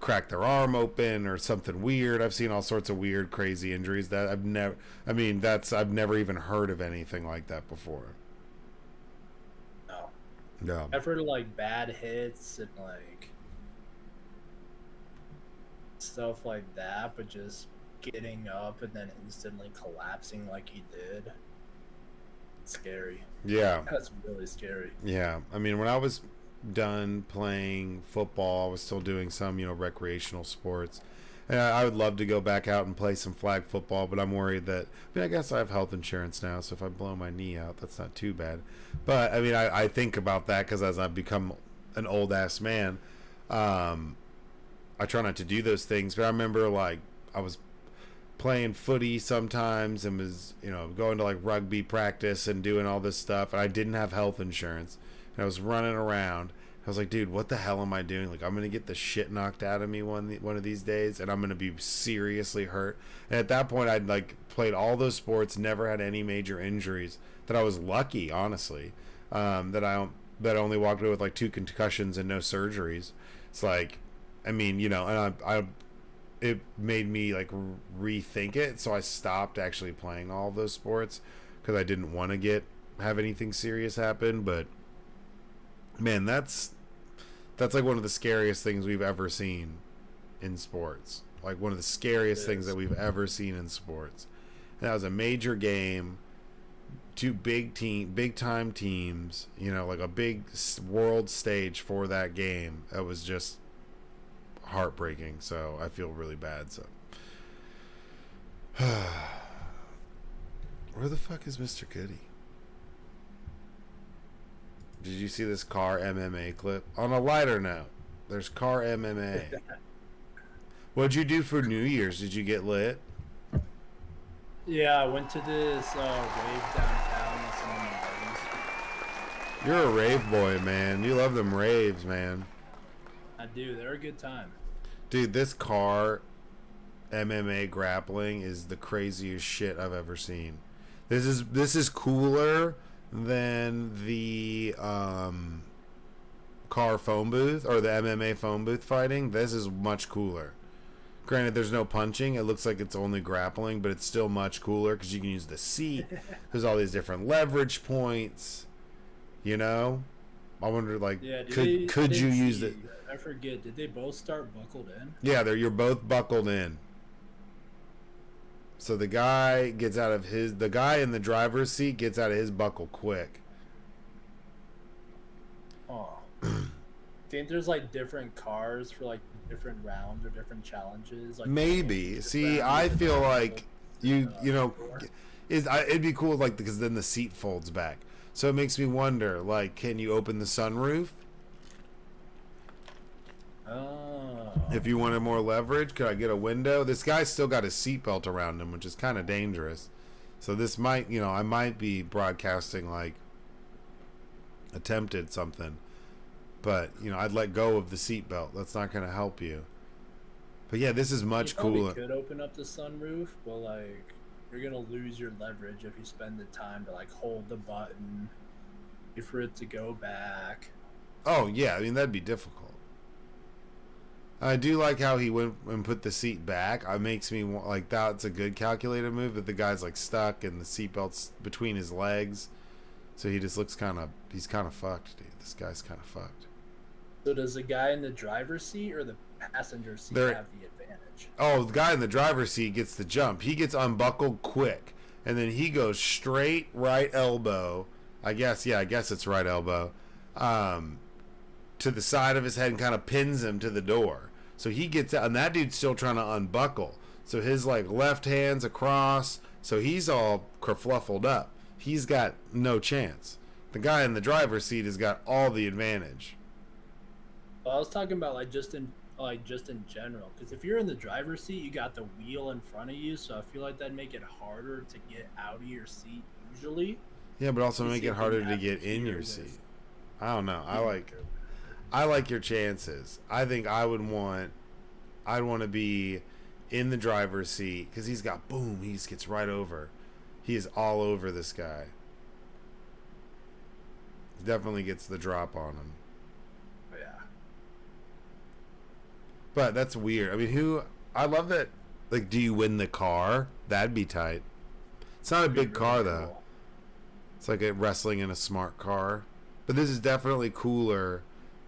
crack their arm open or something weird. I've seen all sorts of weird, crazy injuries that I've never even heard of anything like that before. No. I've heard of like bad hits and like stuff like that, but just getting up and then instantly collapsing like he did. Scary. Yeah. That's really scary. Yeah. I mean, when I was done playing football, I was still doing some, recreational sports. And I would love to go back out and play some flag football, but I'm worried that, I guess I have health insurance now, so if I blow my knee out, that's not too bad. But, I think about that because as I've become an old-ass man, I try not to do those things. But I remember, like, I was playing footy sometimes and was, going to, like, rugby practice and doing all this stuff, and I didn't have health insurance. And I was running around. I was like, dude, what the hell am I doing? Like, I'm going to get the shit knocked out of me one of these days, and I'm going to be seriously hurt. And at that point, I'd, like, played all those sports, never had any major injuries, that I was lucky, honestly, that I only walked away with, like, 2 concussions and no surgeries. It's like, and it made me, like, rethink it, so I stopped actually playing all of those sports because I didn't want to have anything serious happen. But, man, that's like one of the scariest things we've ever seen in sports. Like, one of the scariest things that we've ever seen in sports. And that was a major game, 2 big time teams, like a big world stage for that game. That was just heartbreaking. So I feel really bad. So where the fuck is Mr. Goody? Did you see this car MMA clip? On a lighter note, there's car MMA. What'd you do for New Year's? Did you get lit? Yeah, I went to this rave downtown with some of my buddies. You're a rave boy, man. You love them raves, man. I do. They're a good time. Dude, this car MMA grappling is the craziest shit I've ever seen. This is cooler than the car phone booth or the MMA phone booth fighting. This is much cooler. Granted, there's no punching. It looks like it's only grappling, but it's still much cooler because you can use the seat. There's all these different leverage points. You know, I wonder, like, could you use it? I forget. Did they both start buckled in? Yeah, you're both buckled in. So the guy in the driver's seat gets out of his buckle quick. Oh. Think there's like different cars for like different rounds or different challenges? Like maybe. See, I feel like it'd be cool, like, because then the seat folds back. So it makes me wonder, like, can you open the sunroof? Oh. If you wanted more leverage, could I get a window? This guy's still got his seatbelt around him, which is kind of dangerous. So this might, I might be broadcasting, like, attempted something. But, I'd let go of the seatbelt. That's not going to help you. But yeah, this is much cooler. You could open up the sunroof, but, like, you're going to lose your leverage if you spend the time to, like, hold the button, wait for it to go back. Oh, yeah. I mean, that'd be difficult. I do like how he went and put the seat back. It makes me want, like, that's a good calculated move, but the guy's, like, stuck and the seatbelt's between his legs. So he just looks he's kind of fucked, dude. This guy's kind of fucked. So does the guy in the driver's seat or the passenger seat have the advantage? Oh, the guy in the driver's seat gets the jump. He gets unbuckled quick, and then he goes straight right elbow. I guess it's right elbow, to the side of his head and kind of pins him to the door. So he gets out, and that dude's still trying to unbuckle. So his, like, left hand's across, so he's all kerfluffled up. He's got no chance. The guy in the driver's seat has got all the advantage. Well, I was talking about just in general, because if you're in the driver's seat, you got the wheel in front of you, so I feel like that'd make it harder to get out of your seat usually. Yeah, but also make it harder to get in your seat. I don't know. I like your chances. I think I'd want to be in the driver's seat because he's got boom. He just gets right over. He is all over this guy. Definitely gets the drop on him. Yeah. But that's weird. I mean, I love that. Like, do you win the car? That'd be tight. It's not a big car, though. It's like wrestling in a smart car. But this is definitely cooler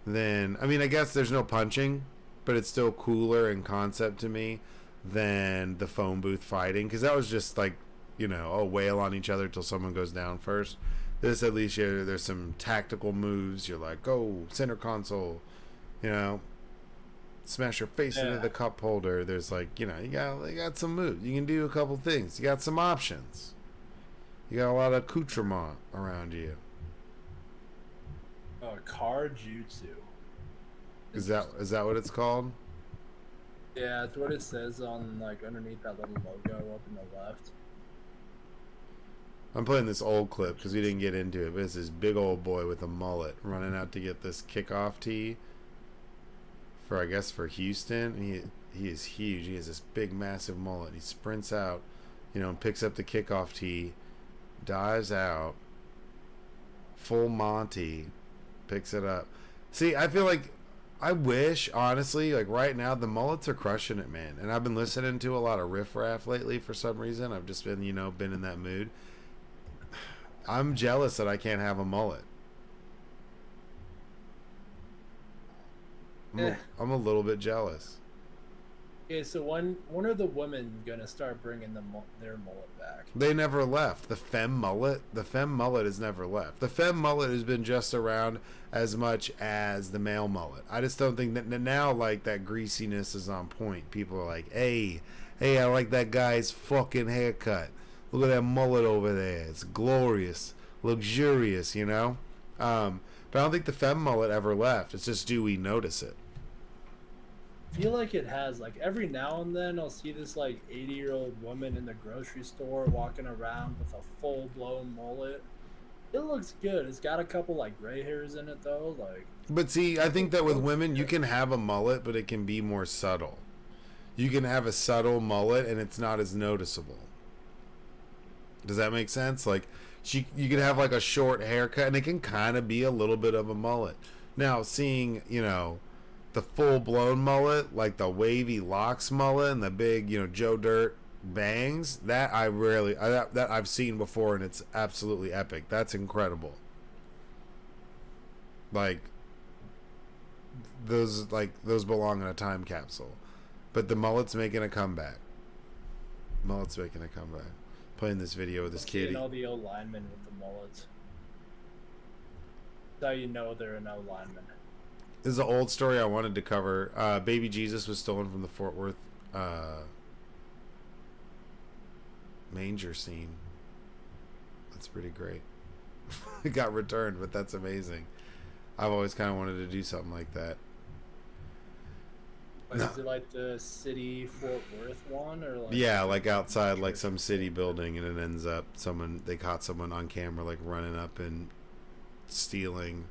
than... I mean, I guess there's no punching, but it's still cooler in concept to me than the phone booth fighting. Because that was just like, wail on each other till someone goes down first. This, at least, there's some tactical moves. You're like, go, center console, smash your face into the cup holder. There's, like, you got some moves. You can do a couple things. You got some options. You got a lot of accoutrement around you. Car jutsu. Is that what it's called? Yeah, that's what it says on, like, underneath that little logo up in the left. I'm playing this old clip because we didn't get into it, but it's this big old boy with a mullet running out to get this kickoff tee for Houston. He is huge. He has this big, massive mullet. He sprints out, and picks up the kickoff tee, dives out, full Monty, picks it up. See, I feel like, I wish, honestly, like, right now, the mullets are crushing it, man. And I've been listening to a lot of riff-raff lately for some reason. I've just been, been in that mood. I'm jealous that I can't have a mullet. I'm a little bit jealous. Okay, so when are the women gonna start bringing their mullet back? They never left. The femme mullet has never left. The femme mullet has been just around as much as the male mullet. I just don't think that now, like, that greasiness is on point. People are like, hey, I like that guy's fucking haircut. Look at that mullet over there. It's glorious, luxurious, But But I don't think the femme mullet ever left. It's just, do we notice it? I feel like it has. Like, every now and then I'll see this, like, 80-year-old woman in the grocery store walking around with a full-blown mullet. It looks good. It's got a couple, like, gray hairs in it, though. Like, but see, I think that with women, you can have a mullet, but it can be more subtle. You can have a subtle mullet, and it's not as noticeable. Does that make sense? Like, you can have, like, a short haircut, and it can kind of be a little bit of a mullet. Now, seeing, you know, the full-blown mullet, like the wavy locks mullet and the big, you know, Joe Dirt bangs, that that I've seen before, and it's absolutely epic. That's incredible. Like, those belong in a time capsule. But the mullet's making a comeback. Playing this video with this kid. All the old linemen with the mullets. That's how you know they're an old lineman. This is an old story I wanted to cover. Baby Jesus was stolen from the Fort Worth manger scene. That's pretty great. It got returned, but that's amazing. I've always kind of wanted to do something like that. Like, is it like the city Fort Worth one, or like? Yeah, like outside, like some city building, and it ends up they caught someone on camera like running up and stealing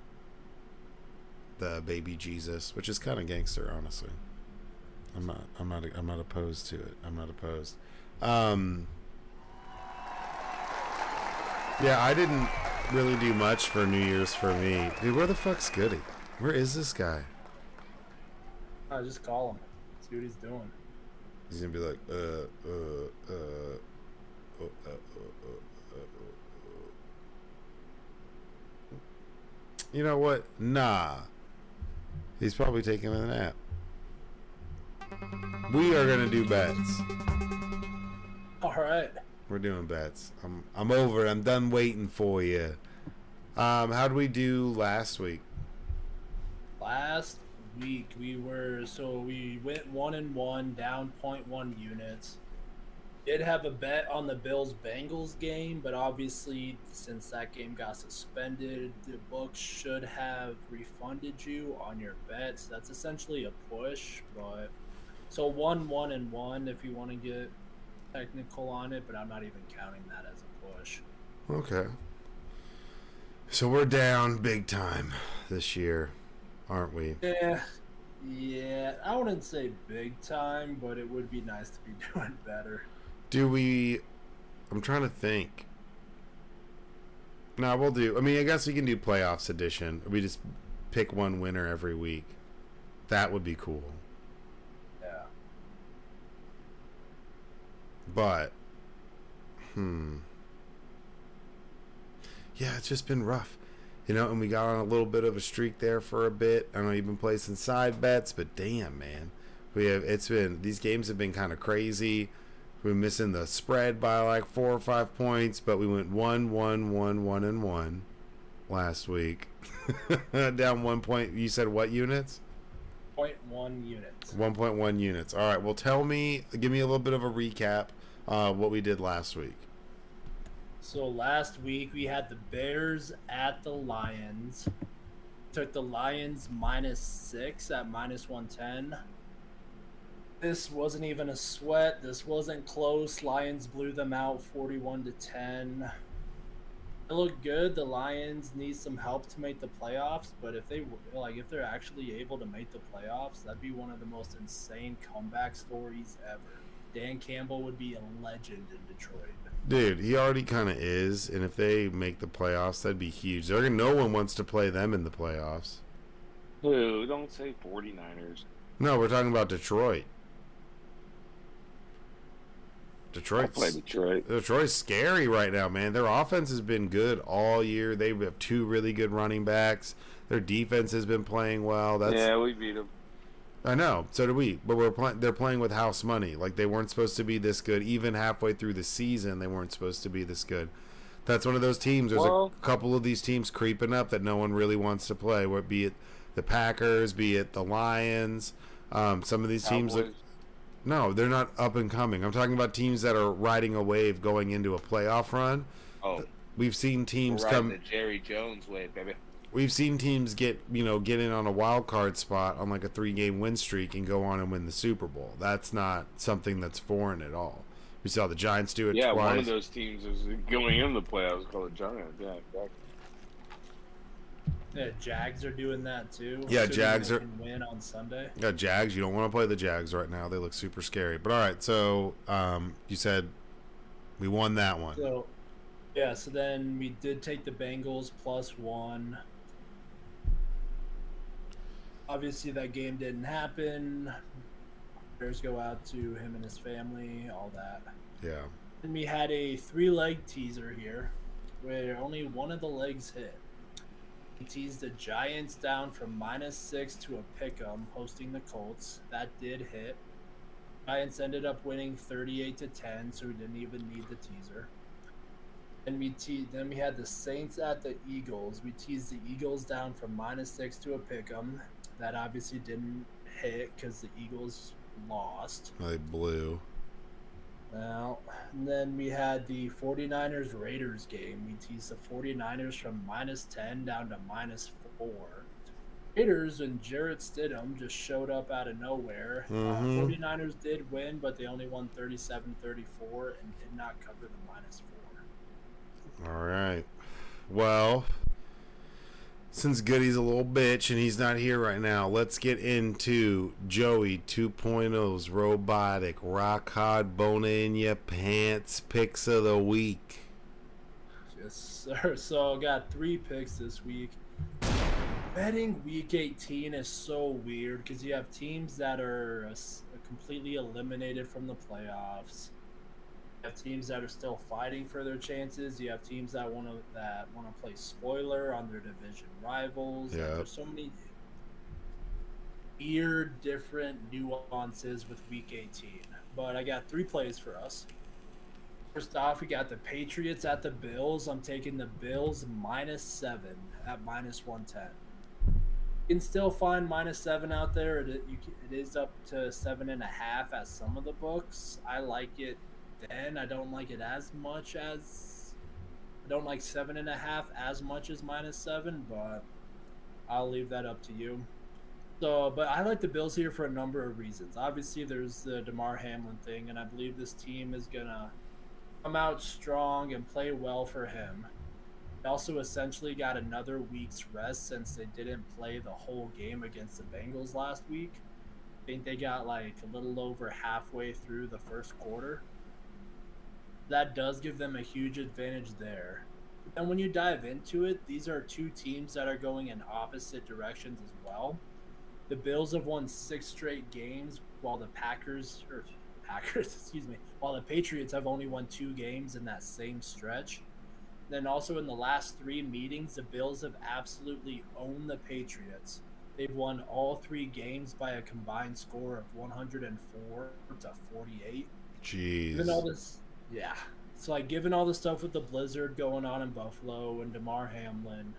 the baby Jesus, which is kind of gangster, honestly. I'm not opposed to it. I'm not opposed. Yeah, I didn't really do much for New Year's for me. Dude, where the fuck's Goody? Where is this guy? I just call him. See what he's doing. He's gonna be like, You know what? Nah. He's probably taking a nap. We are gonna do bets. All right. We're doing bets. I'm over it. I'm done waiting for you. How did we do last week? Last week we went 1-1, down 0.1 units. Did have a bet on the Bills-Bengals game, but obviously since that game got suspended, the books should have refunded you on your bets. That's essentially a push, but so 1-1 if you want to get technical on it, but I'm not even counting that as a push. Okay. So we're down big time this year, aren't we? Yeah, I wouldn't say big time, but it would be nice to be doing better. I'm trying to think. No, we'll do. I mean, I guess we can do playoffs edition. We just pick one winner every week. That would be cool. Yeah. But, yeah, it's just been rough. You know, and we got on a little bit of a streak there for a bit. I know you've been placing side bets, but damn, man. These games have been kind of crazy. We're missing the spread by like 4 or 5 points, but we went 1-1-1-1-1 last week. Down 1 point. You said what units? 0.1 units. 1.1 units. All right. Well, give me a little bit of a recap what we did last week. So last week we had the Bears at the Lions. Took the Lions -6 at -110. This wasn't even a sweat. This wasn't close. Lions blew them out 41-10. It looked good. The Lions need some help to make the playoffs, but if they're actually able to make the playoffs, that'd be one of the most insane comeback stories ever. Dan Campbell would be a legend in Detroit. Dude, he already kind of is, and if they make the playoffs, that'd be huge. No one wants to play them in the playoffs. Who? Don't say 49ers. No, we're talking about Detroit. Detroit's scary right now, man. Their offense has been good all year. They have 2 really good running backs. Their defense has been playing well. Yeah, we beat them. I know, so do we. But they're playing with house money. Like, they weren't supposed to be this good. Even halfway through the season, they weren't supposed to be this good. That's one of those teams. There's a couple of these teams creeping up that no one really wants to play. Be it the Packers, be it the Lions. Some of these teams that... No, they're not up and coming. I'm talking about teams that are riding a wave going into a playoff run. Oh. We've seen teams the Jerry Jones wave, baby. we've seen teams get in on a wild card spot on like a 3-game win streak and go on and win the Super Bowl. That's not something that's foreign at all. We saw the Giants do it twice. One of those teams is going in the playoffs called the Giants. Yeah, exactly. Yeah, Jags are doing that too. Yeah, Jags are win on Sunday. Yeah, Jags. You don't want to play the Jags right now. They look super scary. But all right, so you said we won that one. So yeah, so then we did take the Bengals +1. Obviously, that game didn't happen. Prayers go out to him and his family, all that. Yeah. And we had a 3-leg teaser here, where only one of the legs hit. We teased the Giants down from -6 to a pick'em, hosting the Colts. That did hit. Giants ended up winning 38-10, so we didn't even need the teaser. And then we had the Saints at the Eagles. We teased the Eagles down from -6 to a pick'em. That obviously didn't hit because the Eagles lost. They blew. Well, and then we had the 49ers-Raiders game. We teased the 49ers from -10 down to -4. Raiders and Jarrett Stidham just showed up out of nowhere. 49ers did win, but they only won 37-34 and did not cover the -4. All right. Well, since Goody's a little bitch and he's not here right now, let's get into Joey 2.0's robotic rock hard bone in your pants picks of the week. Yes, sir. So I got 3 picks this week. Betting week 18 is so weird because you have teams that are completely eliminated from the playoffs. You have teams that are still fighting for their chances. You have teams that want to play spoiler on their division rivals. Yeah. There's so many weird, different nuances with Week 18. But I got 3 plays for us. First off, we got the Patriots at the Bills. I'm taking the Bills -7 at -110. You can still find -7 out there. It is up to 7.5 at some of the books. I like it. Then I don't like it as much as I don't like 7.5 as much as -7, but I'll leave that up to you. So, but I like the Bills here for a number of reasons. Obviously, there's the DeMar Hamlin thing, and I believe this team is gonna come out strong and play well for him. They also essentially got another week's rest since they didn't play the whole game against the Bengals last week. I think they got like a little over halfway through the first quarter. That does give them a huge advantage there. But then when you dive into it, these are 2 teams that are going in opposite directions as well. The Bills have won 6 straight games, while the while the Patriots have only won 2 games in that same stretch. Then also in the last 3 meetings, the Bills have absolutely owned the Patriots. They've won all 3 games by a combined score of 104-48. Jeez. Given all this, yeah. So like given all the stuff with the blizzard going on in Buffalo and DeMar Hamlin,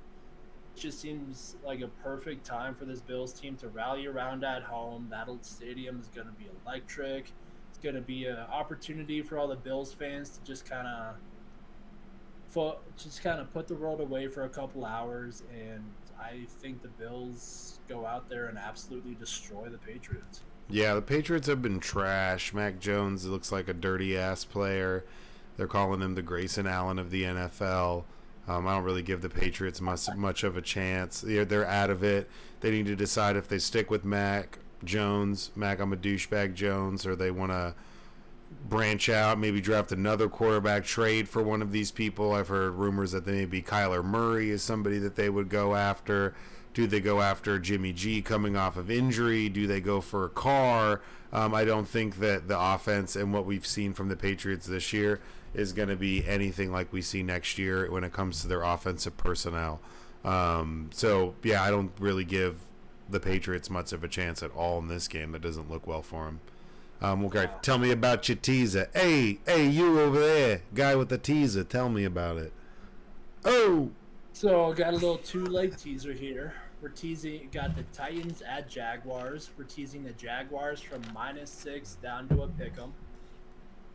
it just seems like a perfect time for this Bills team to rally around at home. That old stadium is going to be electric. It's going to be an opportunity for all the Bills fans to just kind of put the world away for a couple hours, and I think the Bills go out there and absolutely destroy the Patriots. Yeah, the Patriots have been trash. Mac Jones looks like a dirty-ass player. They're calling him the Grayson Allen of the NFL. I don't really give the Patriots much of a chance. They're out of it. They need to decide if they stick with Mac Jones, I'm a douchebag Jones, or they want to branch out, maybe draft another quarterback, trade for one of these people. I've heard rumors that maybe Kyler Murray is somebody that they would go after. Do they go after Jimmy G coming off of injury? Do they go for a Carr? I don't think that the offense and what we've seen from the Patriots this year is going to be anything like we see next year when it comes to their offensive personnel. So, yeah, I don't really give the Patriots much of a chance at all in this game. That doesn't look well for them. Okay, tell me about your teaser. Hey, you over there, guy with the teaser, tell me about it. Oh! So, got a little 2-leg teaser here. Got the Titans at Jaguars. We're teasing the Jaguars from -6 down to a pick'em.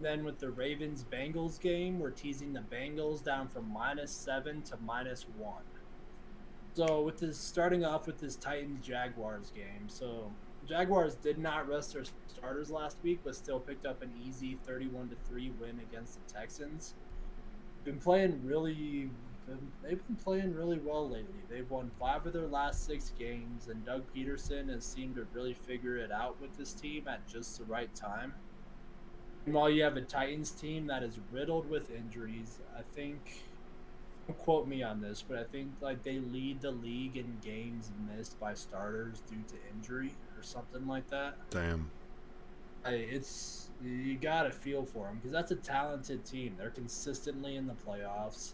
Then with the Ravens-Bengals game, we're teasing the Bengals down from -7 to -1. So with this, starting off with this Titans Jaguars game. So Jaguars did not rest their starters last week, but still picked up an easy 31-3 win against the Texans. Been playing really. They've been playing really well lately. They've won 5 of their last 6 games, and Doug Peterson has seemed to really figure it out with this team at just the right time. And while you have a Titans team that is riddled with injuries, I think, don't quote me on this, but I think like they lead the league in games missed by starters due to injury or something like that. Damn. It's you gotta feel for them because that's a talented team. They're consistently in the playoffs,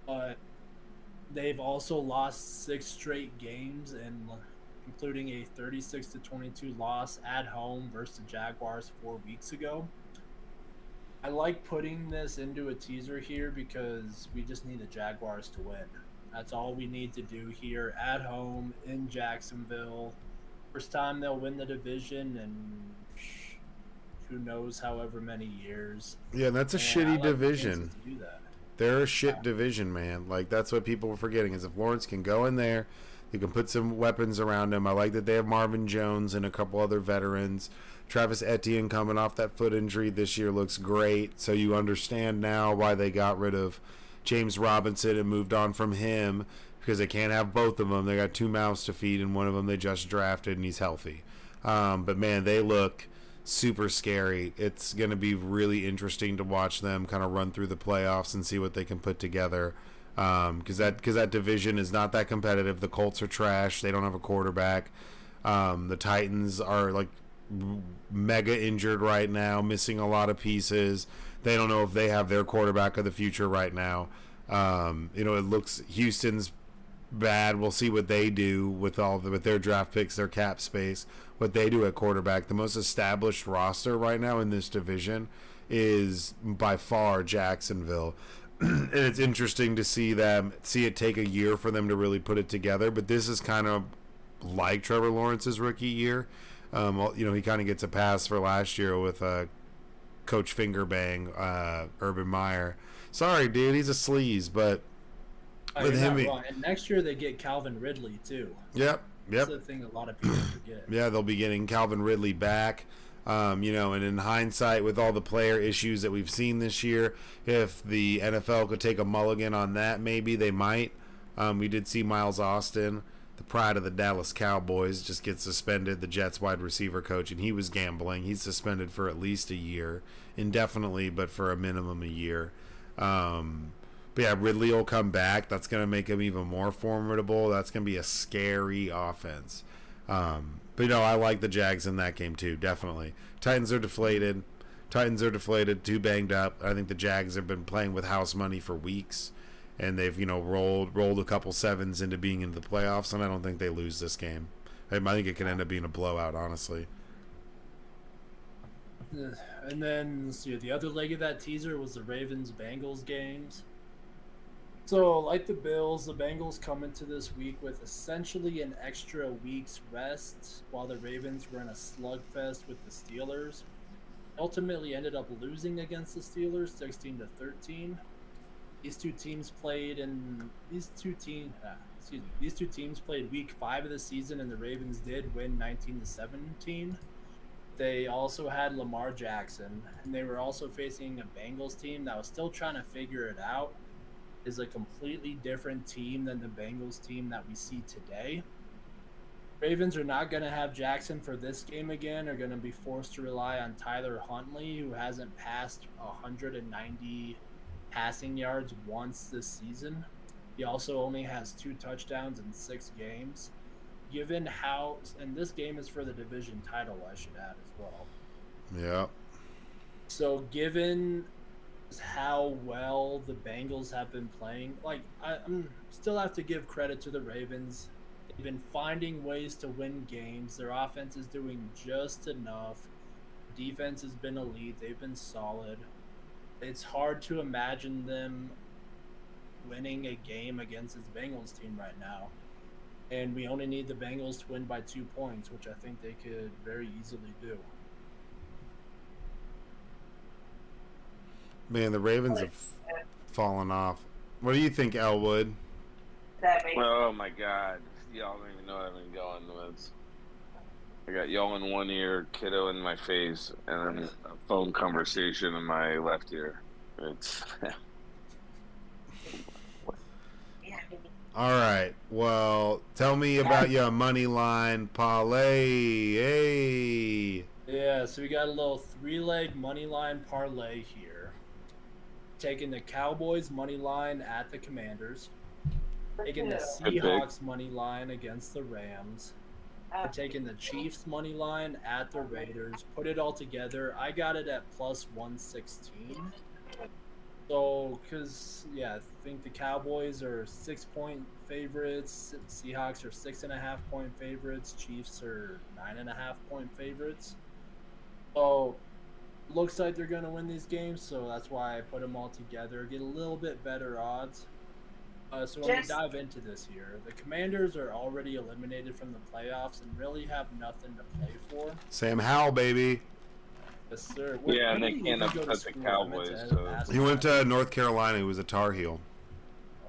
but they've also lost 6 straight games, and including a 36-22 loss at home versus the Jaguars 4 weeks ago. I like putting this into a teaser here because we just need the Jaguars to win. That's all we need to do here at home in Jacksonville. First time they'll win the division and who knows however many years. Yeah, that's a shitty division. They're a shit division, man. Like, that's what people were forgetting is if Lawrence can go in there, they can put some weapons around him. I like that they have Marvin Jones and a couple other veterans. Travis Etienne coming off that foot injury this year looks great. So you understand now why they got rid of James Robinson and moved on from him because they can't have both of them. They got 2 mouths to feed, and one of them they just drafted, and he's healthy. But, man, they look super scary. It's going to be really interesting to watch them kind of run through the playoffs and see what they can put together. Because that division is not that competitive. The Colts are trash. They don't have a quarterback. The Titans are, like, mega injured right now, missing a lot of pieces. They don't know if they have their quarterback of the future right now. It looks Houston's bad. We'll see what they do with with their draft picks, their cap space, what they do at quarterback. The most established roster right now in this division is by far Jacksonville. And it's interesting to see it take a year for them to really put it together. But this is kind of like Trevor Lawrence's rookie year. He kind of gets a pass for last year with Coach Fingerbang, Urban Meyer. Sorry, dude, he's a sleaze, but with him, and next year they get Calvin Ridley too. Yep. That's the thing a lot of people forget. Yeah, they'll be getting Calvin Ridley back. And in hindsight, with all the player issues that we've seen this year, if the NFL could take a mulligan on that, maybe they might. We did see Miles Austin, the pride of the Dallas Cowboys, just get suspended, the Jets wide receiver coach, and he was gambling. He's suspended for at least a year, indefinitely, but for a minimum a year. But yeah, Ridley will come back. That's going to make him even more formidable. That's going to be a scary offense. But I like the Jags in that game too, definitely. Titans are deflated, too banged up. I think the Jags have been playing with house money for weeks, and they've rolled a couple sevens into being into the playoffs, and I don't think they lose this game. I think it could end up being a blowout, honestly. And then let's see, the other leg of that teaser was the Ravens-Bengals games. So, like the Bills, the Bengals come into this week with essentially an extra week's rest, while the Ravens were in a slugfest with the Steelers. Ultimately ended up losing against the Steelers 16-13. These two teams played week 5 of the season, and the Ravens did win 19-17. They also had Lamar Jackson, and they were also facing a Bengals team that was still trying to figure it out. Is a completely different team than the Bengals team that we see today. Ravens are not going to have Jackson for this game again. Are going to be forced to rely on Tyler Huntley, who hasn't passed 190 passing yards once this season. He also only has 2 touchdowns in 6 games. Given how, and this game is for the division title, I should add as well. Yeah. So given how well the Bengals have been playing, I'm still have to give credit to the Ravens. They've been finding ways to win games. Their offense is doing just enough. Defense has been elite. They've been solid. It's hard to imagine them winning a game against this Bengals team right now. And we only need the Bengals to win by 2 points, which I think they could very easily do. Man, the Ravens have fallen off. What do you think, Elwood? Oh my God, y'all don't even know what I've been going with. I got y'all in one ear, kiddo in my face, and then a phone conversation in my left ear. It's All right. Well, tell me about your money line parlay. Hey. Yeah, so we got a little 3-leg money line parlay here. Taking the Cowboys money line at the Commanders. Taking the Seahawks money line against the Rams. We're taking the Chiefs money line at the Raiders. Put it all together. I got it at plus 116. So, because, I think the Cowboys are 6-point favorites. Seahawks are 6.5-point favorites. Chiefs are 9.5-point favorites. So, looks like they're going to win these games. So, that's why I put them all together. Get a little bit better odds. So when we dive into this here, the Commanders are already eliminated from the playoffs and really have nothing to play for. Sam Howell, baby. Yes, sir. and they can't upset the Cowboys. So. He went to North Carolina. He was a Tar Heel.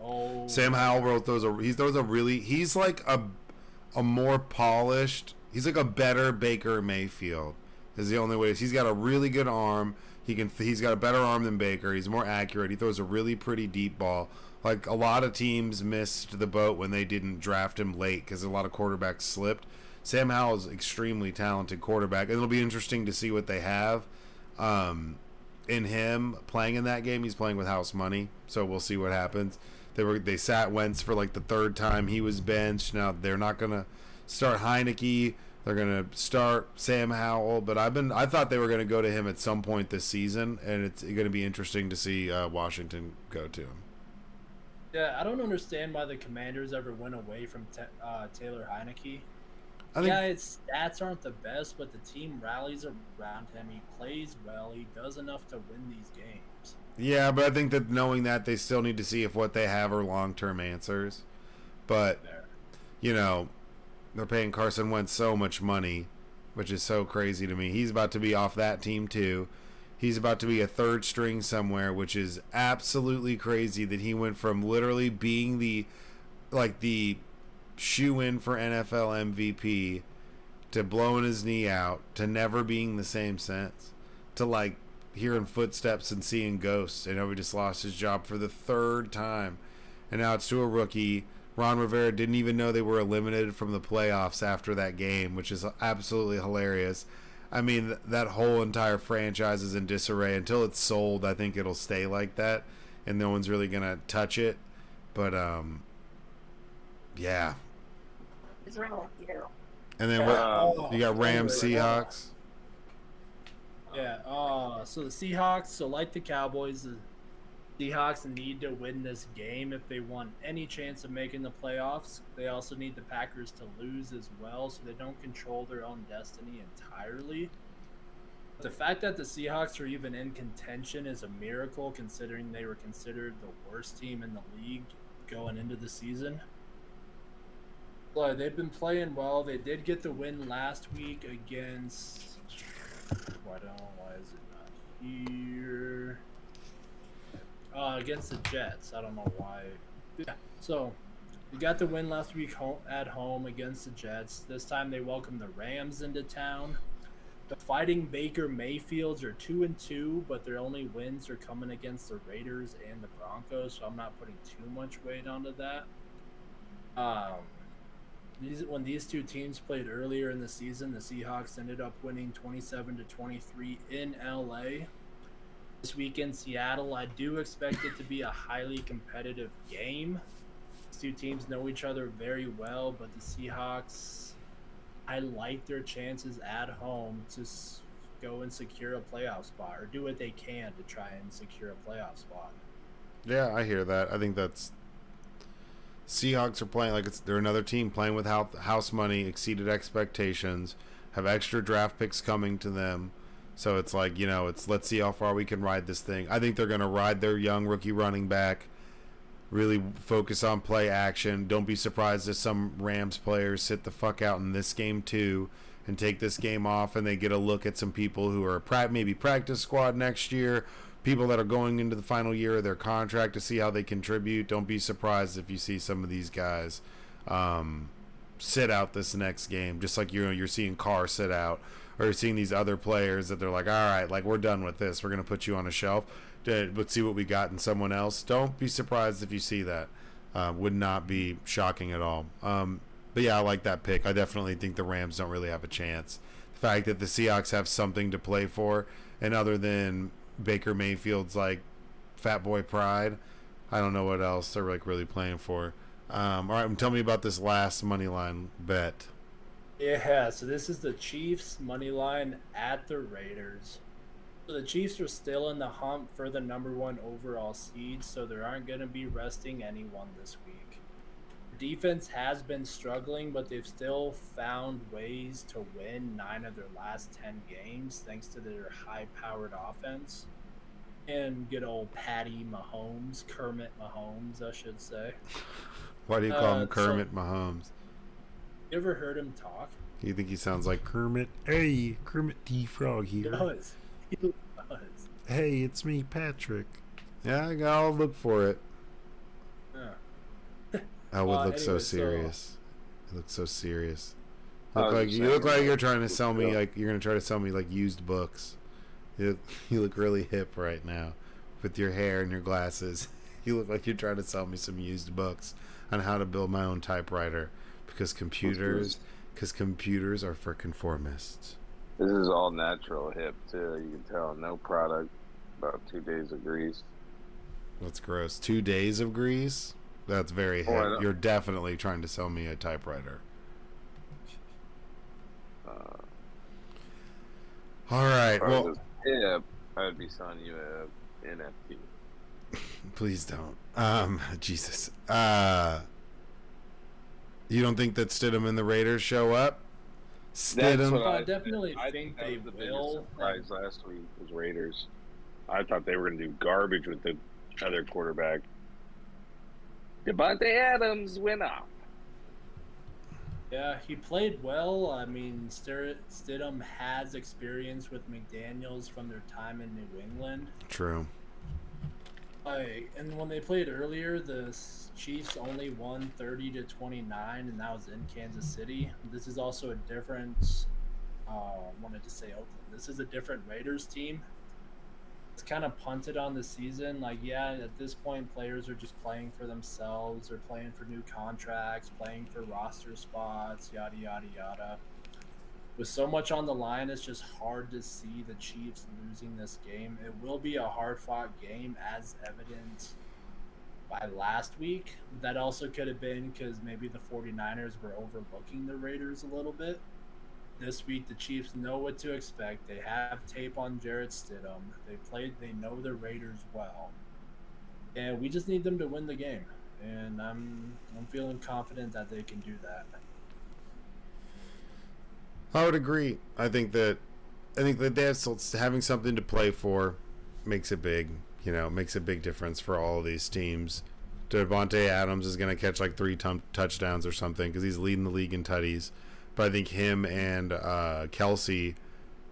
Oh. Sam Howell he's like a more polished. He's like a better Baker Mayfield. Is the only way. He's got a really good arm. He's got a better arm than Baker. He's more accurate. He throws a really pretty deep ball. Like, a lot of teams missed the boat when they didn't draft him late because a lot of quarterbacks slipped. Sam Howell's extremely talented quarterback. It'll be interesting to see what they have in him playing in that game. He's playing with house money, so we'll see what happens. They sat Wentz for like the third time. He was benched. Now they're not going to start Heineke. They're going to start Sam Howell, but I thought they were going to go to him at some point this season, and it's going to be interesting to see Washington go to him. Yeah, I don't understand why the Commanders ever went away from Taylor Heineke. His stats aren't the best, but the team rallies around him. He plays well. He does enough to win these games. Yeah, but I think that knowing that, they still need to see if what they have are long-term answers. But, they're paying Carson Wentz so much money, which is so crazy to me. He's about to be off that team, too. He's about to be a third string somewhere, which is absolutely crazy that he went from literally being the shoe-in for NFL MVP to blowing his knee out to never being the same since, to hearing footsteps and seeing ghosts. And he just lost his job for the third time. And now it's to a rookie. Ron Rivera didn't even know they were eliminated from the playoffs after that game, which is absolutely hilarious. I mean, that whole entire franchise is in disarray. Until it's sold, I think it'll stay like that, and no one's really going to touch it. But, yeah. And then you got Rams, Seahawks. Yeah, so the Seahawks, so like the Cowboys, the Seahawks need to win this game if they want any chance of making the playoffs. They also need the Packers to lose as well, so they don't control their own destiny entirely. The fact that the Seahawks are even in contention is a miracle, considering they were considered the worst team in the league going into the season. But they've been playing well. They did get the win last week against... Why is it not here? Against the Jets. I don't know why. Yeah. So, we got the win last week at home against the Jets. This time they welcome the Rams into town. The Fighting Baker Mayfields are 2-2, but their only wins are coming against the Raiders and the Broncos, so I'm not putting too much weight onto that. When these two teams played earlier in the season, the Seahawks ended up winning 27-23 in LA. This week in Seattle, I do expect it to be a highly competitive game. These two teams know each other very well, but the Seahawks, I like their chances at home to go and secure a playoff spot, or do what they can to try and secure a playoff spot. Yeah, I hear that. I think that's... Seahawks are playing they're another team playing with house money, exceeded expectations, have extra draft picks coming to them. So it's let's see how far we can ride this thing. I think they're going to ride their young rookie running back, really focus on play action. Don't be surprised if some Rams players sit the fuck out in this game too and take this game off, and they get a look at some people who are maybe practice squad next year, people that are going into the final year of their contract to see how they contribute. Don't be surprised if you see some of these guys sit out this next game, just like you're seeing Carr sit out, or you're seeing these other players that they're like, all right, like we're done with this. We're going to put you on a shelf. Let's see what we got in someone else. Don't be surprised if you see that. Would not be shocking at all. But yeah, I like that pick. I definitely think the Rams don't really have a chance. The fact that the Seahawks have something to play for, and other than Baker Mayfield's like fat boy pride, I don't know what else they're like really playing for. All right, tell me about this last money line bet. Yeah, so this is the Chiefs money line at the Raiders. So the Chiefs are still in the hunt for the #1 overall seed, so they aren't going to be resting anyone this week. Defense has been struggling, but they've still found ways to win 9 of their last 10 games thanks to their high-powered offense. And good old Patty Mahomes, Kermit Mahomes, I should say. Why do you call him Kermit Mahomes? You ever heard him talk? You think he sounds like Kermit? Hey, Kermit the Frog here. He does. He does. Hey, it's me, Patrick. Yeah, I'll look for it. Yeah. That would look so serious. It looks so serious. You look like you're trying to sell me, like you're gonna try to sell me like used books. You look really hip right now with your hair and your glasses. You look like you're trying to sell me some used books on how to build my own typewriter because computers are for conformists. This is all natural hip too. You can tell, no product. About 2 days of grease. That's gross. 2 days of grease? That's very hip. You're definitely trying to sell me a typewriter. All right. Well, I'd be selling you a NFT. Please don't. Jesus. You don't think that Stidham and the Raiders show up? Stidham. I definitely think they the will. Surprise last week was Raiders. I thought they were going to do garbage with the other quarterback. Devontae Adams went off. Yeah, he played well. I mean, Stidham has experience with McDaniels from their time in New England. True. And when they played earlier, the Chiefs only won 30-29, and that was in Kansas City. This is also a different. Wanted to say Oakland. This is a different Raiders team. It's kind of punted on the season. Like, yeah, at this point, players are just playing for themselves. They're playing for new contracts, playing for roster spots, yada, yada, yada. With so much on the line, it's just hard to see the Chiefs losing this game. It will be a hard-fought game, as evident by last week. That also could have been because maybe the 49ers were overlooking the Raiders a little bit. This week, the Chiefs know what to expect. They have tape on Jarrett Stidham. They know the Raiders well. And we just need them to win the game. And I'm feeling confident that they can do that. I would agree. I think that they have having something to play for makes it big. You know, makes a big difference for all of these teams. Devontae Adams is going to catch like 3 touchdowns or something because he's leading the league in tutties. But I think him and Kelsey,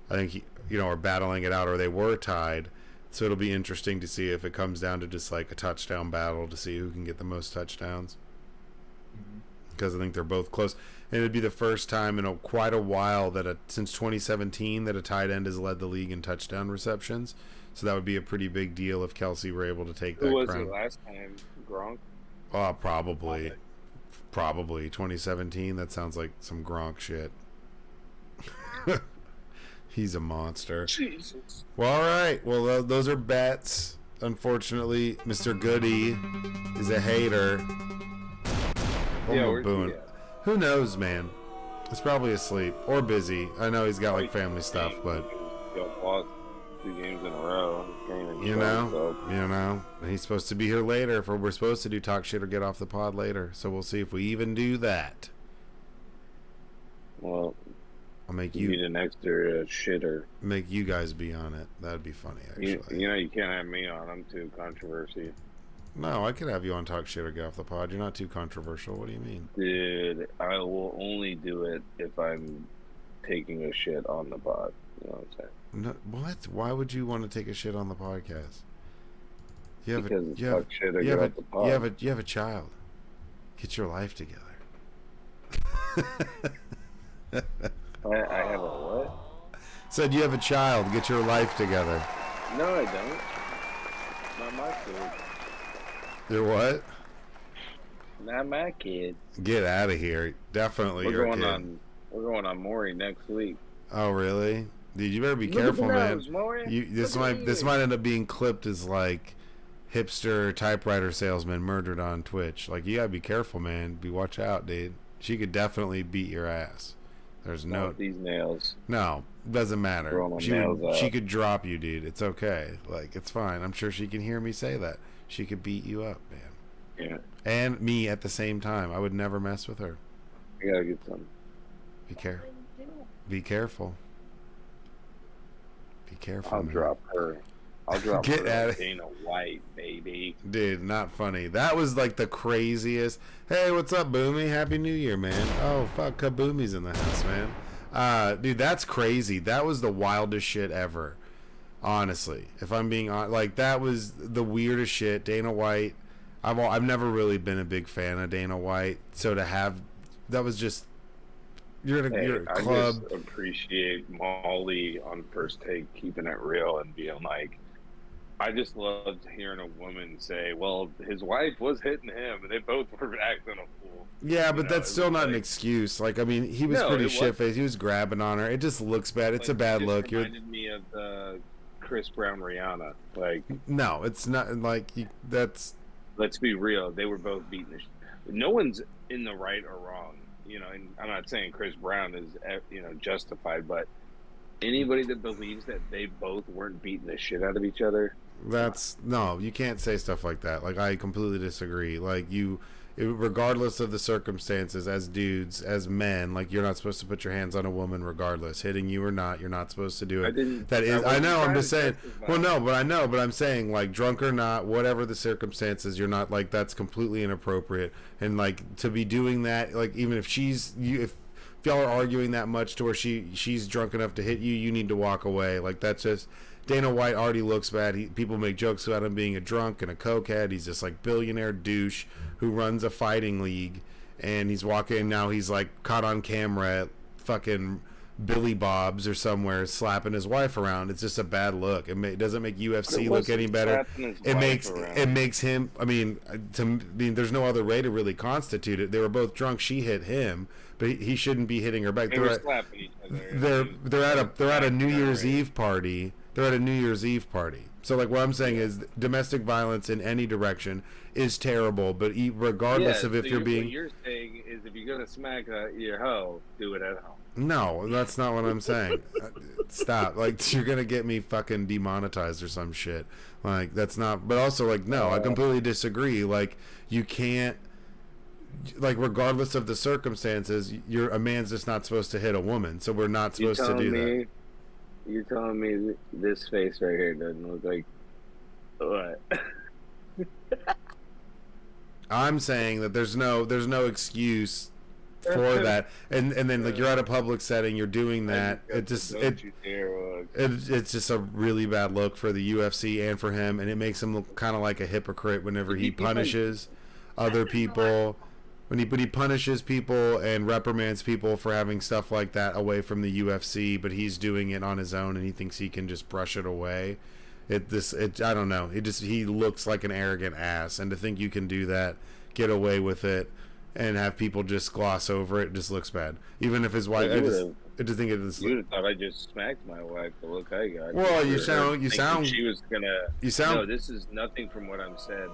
are battling it out, or they were tied. So it'll be interesting to see if it comes down to just like a touchdown battle to see who can get the most touchdowns. Because I think they're both close. And it'd be the first time in quite a while since 2017 that a tight end has led the league in touchdown receptions. So that would be a pretty big deal if Kelsey were able to take that crown. Who was it last time? Gronk? Probably 2017. That sounds like some Gronk shit. He's a monster. Jesus. Well, all right. Well, those are bets. Unfortunately, Mr. Goody is a hater. Who knows, man? He's probably asleep or busy. I know he's got like family stuff, but lost 2 games in a row. And he's supposed to be here later. We're supposed to do talk shit or get off the pod later. So we'll see if we even do that. Well, I'll make you need an extra shitter. Make you guys be on it. That'd be funny, actually. You can't have me on. I'm too controversy. No, I could have you on talk shit or get off the pod. You're not too controversial. What do you mean? Dude, I will only do it if I'm taking a shit on the pod. You know what I'm saying? No, what? Why would you want to take a shit on the podcast? You have Because you have a child. Get your life together. I have a what? Said you have a child. Get your life together. No, I don't. Not my kid. You're what? Not my kid. Get out of here. Definitely your kid. We're going on Maury next week. Oh, really? Dude, you better be careful, man. This might end up being clipped as like hipster typewriter salesman murdered on Twitch. Like, you gotta be careful, man. Watch out, dude. She could definitely beat your ass. There's no these nails. No, doesn't matter. She could drop you, dude. It's okay. Like, it's fine. I'm sure she can hear me say that. She could beat you up, man. Yeah. And me at the same time. I would never mess with her. I gotta get some. Be careful. Be careful. Be careful. I'll drop her. Get her out of Dana White, baby. Dude, not funny. That was like the craziest. Hey, what's up, Boomy? Happy New Year, man. Oh, fuck, Kaboomy's in the house, man. Dude, that's crazy. That was the wildest shit ever. Honestly, if I'm being honest, like, that was the weirdest shit. Dana White. I've never really been a big fan of Dana White, so to have that was just you're a club. I just appreciate Molly on First Take keeping it real and being like, I just loved hearing a woman say, well, his wife was hitting him and they both were acting a fool. Yeah, but that's still not an excuse. Like, I mean, he was pretty shit-faced. He was grabbing on her. It just looks bad. It's a bad look. It reminded me of Chris Brown Rihanna. Like, no, it's not like that's. Let's be real. They were both beating no one's in the right or wrong. You know, and I'm not saying Chris Brown is, justified, but anybody that believes that they both weren't beating the shit out of each other. No, you can't say stuff like that. Like, I completely disagree. Like, regardless of the circumstances, as dudes, as men, like, you're not supposed to put your hands on a woman regardless, hitting you or not. You're not supposed to do it. I know. I'm just saying. Well, no, but I know. But I'm saying, like, drunk or not, whatever the circumstances, you're not, like, that's completely inappropriate. And, like, to be doing that, like, even if if y'all are arguing that much to where she's drunk enough to hit you, you need to walk away. Like, that's just. Dana White already looks bad. People make jokes about him being a drunk and a cokehead. He's just like billionaire douche who runs a fighting league, and he's walking now. He's like caught on camera at fucking Billy Bob's or somewhere slapping his wife around. It's just a bad look. It doesn't make UFC look any better. It makes him. I mean, there's no other way to really constitute it. They were both drunk. She hit him, but he shouldn't be hitting her back. They're at a New Year's Eve party. They're at a New Year's Eve party. So, like, what I'm saying is domestic violence in any direction is terrible, but regardless of if you're being... What you're saying is if you're going to smack your hoe, do it at home. No, that's not what I'm saying. Stop. Like, you're going to get me fucking demonetized or some shit. Like, that's not... But also, like, no, I completely disagree. Like, you can't... Like, regardless of the circumstances, a man's just not supposed to hit a woman, so we're not supposed to do that. You're telling me this face right here doesn't look like what? I'm saying that there's no excuse for that, and then like you're at a public setting, you're doing that. It's just a really bad look for the UFC and for him, and it makes him look kind of like a hypocrite whenever he punishes other people. But he punishes people and reprimands people for having stuff like that away from the UFC, but he's doing it on his own and he thinks he can just brush it away. I don't know. He looks like an arrogant ass, and to think you can do that, get away with it, and have people just gloss over it, just looks bad. Even if his wife, I just think it is. You would have thought I just smacked my wife. The look I got. Well, you sound. She was gonna. You sound. No, this is nothing from what I'm said.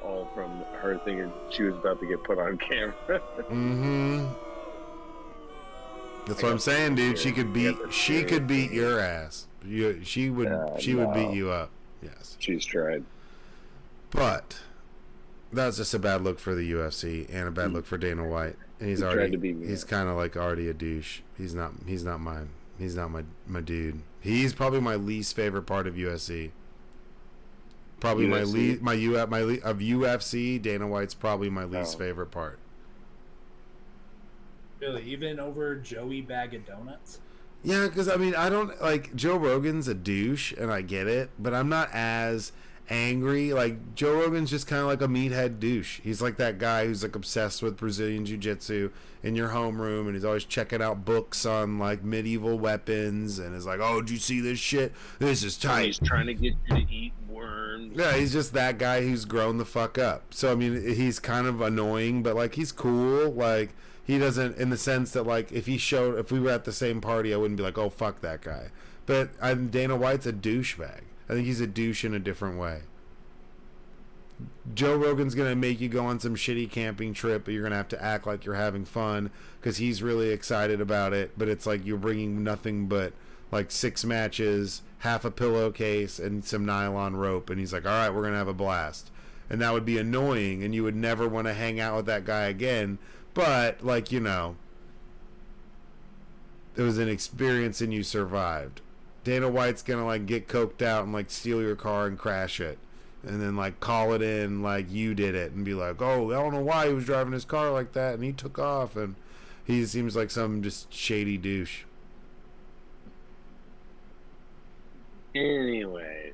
All from her thinking she was about to get put on camera. Mm-hmm. That's what I'm saying, dude. She could beat your ass. She would beat you up. Yes. She's tried. But that's just a bad look for the UFC and a bad look for Dana White. And he's kind of like already a douche. He's not my dude. He's probably my least favorite part of USC. Probably UFC? Of UFC, Dana White's probably my least favorite part. Really, even over Joey Bag of Donuts? Yeah, because I mean, I don't like Joe Rogan's a douche, and I get it, but I'm not as angry. Like Joe Rogan's just kind of like a meathead douche. He's like that guy who's like obsessed with Brazilian jiu-jitsu in your homeroom, and he's always checking out books on like medieval weapons, and is like, "Oh, did you see this shit? This is tight." And he's trying to get you to eat worms. Yeah, he's just that guy who's grown the fuck up. So I mean, he's kind of annoying, but like he's cool. Like he doesn't, in the sense that like if we were at the same party, I wouldn't be like, "Oh, fuck that guy." But Dana White's a douchebag. I think he's a douche in a different way. Joe Rogan's going to make you go on some shitty camping trip, but you're going to have to act like you're having fun because he's really excited about it. But it's like you're bringing nothing but like 6 matches, half a pillowcase, and some nylon rope. And he's like, all right, we're going to have a blast. And that would be annoying, and you would never want to hang out with that guy again. But, like, you know, it was an experience and you survived. Dana White's gonna like get coked out and like steal your car and crash it, and then like call it in like you did it and be like, oh, I don't know why he was driving his car like that and he took off, and he seems like some just shady douche. Anyway.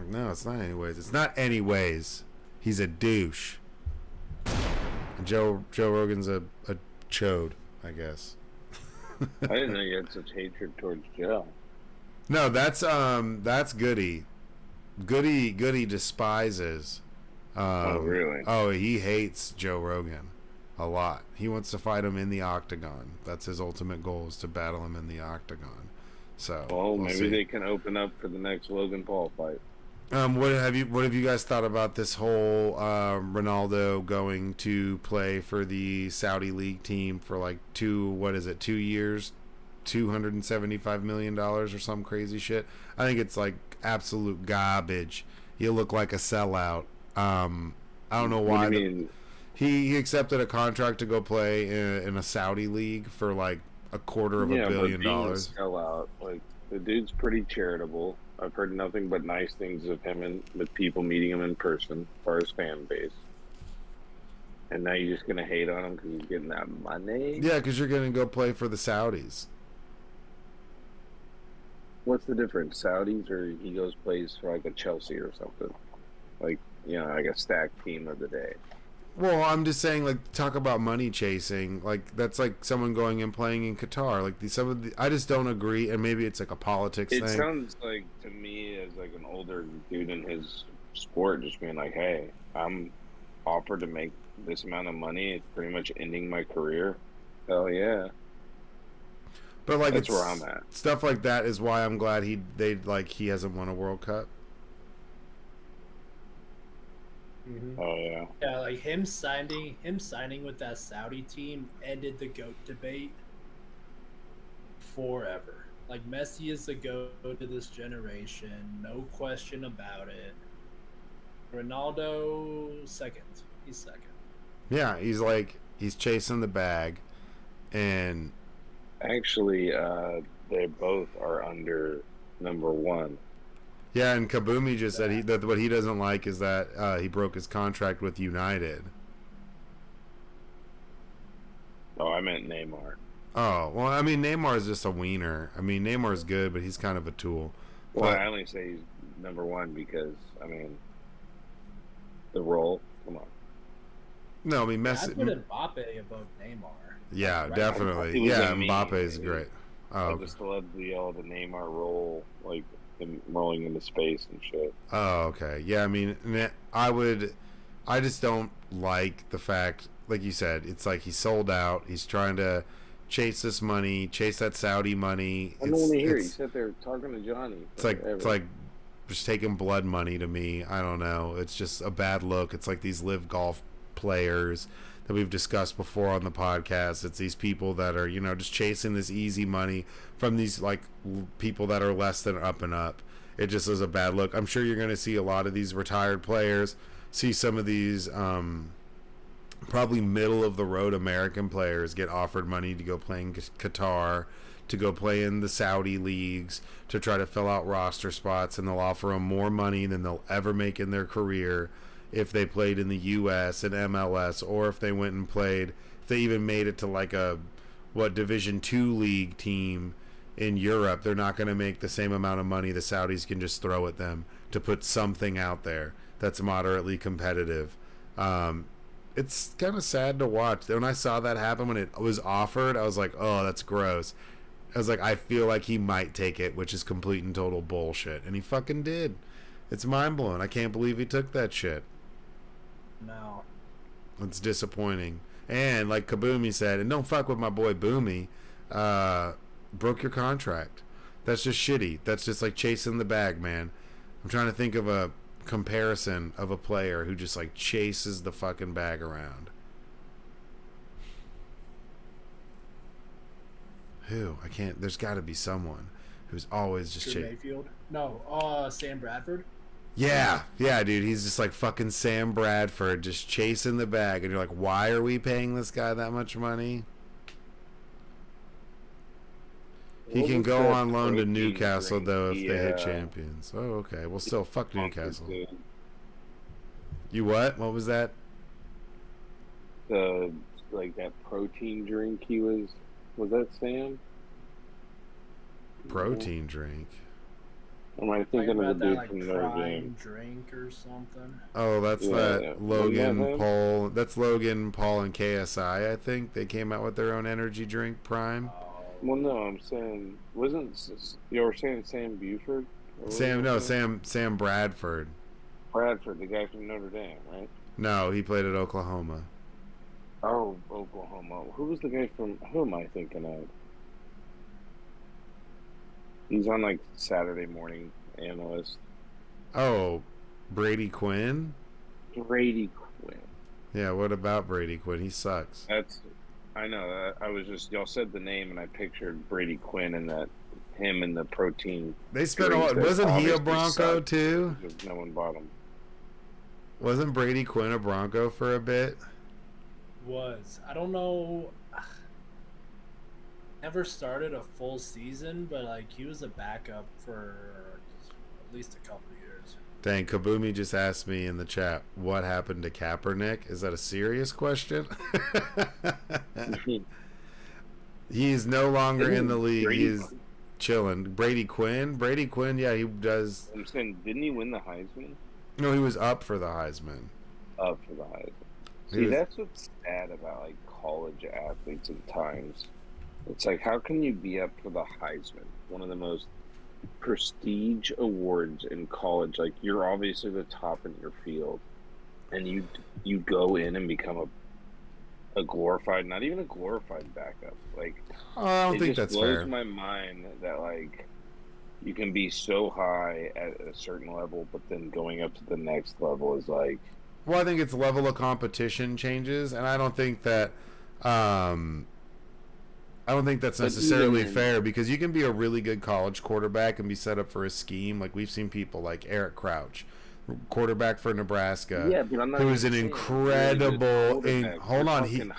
No, it's not anyways. It's not anyways. He's a douche. And Joe Rogan's a chode, I guess. I didn't know you had such hatred towards Joe. No, that's Goody. Goody despises. Oh, really? Oh, he hates Joe Rogan a lot. He wants to fight him in the octagon. That's his ultimate goal, is to battle him in the octagon. So, well, maybe see. they can open up for the next Logan Paul fight. What have you guys thought about this whole Ronaldo going to play for the Saudi League team for like 2 years, $275 million or some crazy shit? I think it's like absolute garbage. You look like a sellout. I don't know why. What do you mean? He accepted a contract to go play in a Saudi league for like $250 million. Sellout. Like, the dude's pretty charitable. I've heard nothing but nice things of him, and with people meeting him in person for his fan base. And now you're just gonna hate on him because he's getting that money? Yeah, because you're gonna go play for the Saudis. What's the difference? Saudis, or he goes plays for like a Chelsea or something? Like, you know, like a stacked team of the day. Well, I'm just saying, like, talk about money chasing. Like, that's like someone going and playing in Qatar. Like, I just don't agree, and maybe it's like a politics thing. It sounds like, to me, as like an older dude in his sport, just being like, hey, I'm offered to make this amount of money. It's pretty much ending my career. Hell yeah. But, like, that's where I'm at. Stuff like that is why I'm glad he hasn't won a World Cup. Mm-hmm. Oh yeah. Yeah, like him signing with that Saudi team ended the GOAT debate forever. Like, Messi is the GOAT to this generation, no question about it. Ronaldo, second. He's second. Yeah, he's chasing the bag, and actually, they both are under number 1. Yeah, and Kabumi just said that what he doesn't like is that he broke his contract with United. Oh, I meant Neymar. Oh, well, I mean, Neymar is just a wiener. I mean, Neymar's good, but he's kind of a tool. Well, I only say he's number 1 because, I mean, the role. Come on. No, I mean, Messi. I'd put Mbappe above Neymar. Yeah, right? definitely. Yeah, Mbappe is great. I just love the Neymar role, like, him rolling into space and shit. Oh, okay. Yeah, I mean, I just don't like the fact, like you said, it's like he's sold out. He's trying to chase this money, chase that Saudi money. I don't want to hear you sit there talking to Johnny. It's like just taking blood money to me. I don't know. It's just a bad look. It's like these live golf players that we've discussed before on the podcast. It's these people that are, you know, just chasing this easy money from these like people that are less than up and up. It just is a bad look. I'm sure you're going to see a lot of these retired players, see some of these probably middle of the road American players get offered money to go play in Qatar, to go play in the Saudi leagues, to try to fill out roster spots, and they'll offer them more money than they'll ever make in their career if they played in the U.S. and MLS, or if they went and played, if they even made it to like a Division II league team in Europe. They're not going to make the same amount of money the Saudis can just throw at them to put something out there that's moderately competitive. It's kind of sad to watch. When I saw that happen when it was offered, I was like, oh, that's gross. I was like, I feel like he might take it, which is complete and total bullshit. And he fucking did. It's mind-blowing. I can't believe he took that shit. No. It's disappointing. And like Kaboomy said, and don't fuck with my boy Boomy, broke your contract. That's just shitty. That's just like chasing the bag, man. I'm trying to think of a comparison of a player who just like chases the fucking bag around. Who? I can't. There's got to be someone who's always just Mayfield? No. Sam Bradford? Yeah, dude. He's just like fucking Sam Bradford, just chasing the bag. And you're like, why are we paying this guy that much money? He can go on loan to Newcastle, though, if they hit champions. Oh, okay. Well, still, fuck Newcastle. You what? What was that? Like that protein drink he was that Sam? Protein drink? Am I thinking of the dude like from Notre Dame? Drink or something? Oh, that's that Logan Paul. That's Logan Paul and KSI. I think they came out with their own energy drink, Prime. Well, no, I'm saying you were saying Sam Buford? Sam Bradford. Bradford, the guy from Notre Dame, right? No, he played at Oklahoma. Oh, Oklahoma. Who am I thinking of? He's on like Saturday Morning Analyst. Oh, Brady Quinn? Brady Quinn. Yeah, what about Brady Quinn? He sucks. I know. I was just, y'all said the name and I pictured Brady Quinn and him and the protein. They spent a lot. Wasn't he a Bronco too? No one bought him. Wasn't Brady Quinn a Bronco for a bit? I don't know. Never started a full season, but like he was a backup for at least a couple of years. Dang, Kaboomy just asked me in the chat, what happened to Kaepernick? Is that a serious question? He's no longer in the league. He's chilling. Brady Quinn, yeah, he does. I'm saying, didn't he win the Heisman? No, he was up for the Heisman. Up for the Heisman. See, that's what's sad about like college athletes at times. It's like, how can you be up for the Heisman, one of the most prestige awards in college? Like, you're obviously the top in your field, and you go in and become a glorified, not even a glorified backup. Like, I don't think that's fair. It blows my mind that like you can be so high at a certain level, but then going up to the next level is like. Well, I think its level of competition changes, and I don't think that. I don't think that's necessarily fair, because you can be a really good college quarterback and be set up for a scheme. Like, we've seen people like Eric Crouch, quarterback for Nebraska, who was an incredible. Hold on, he won the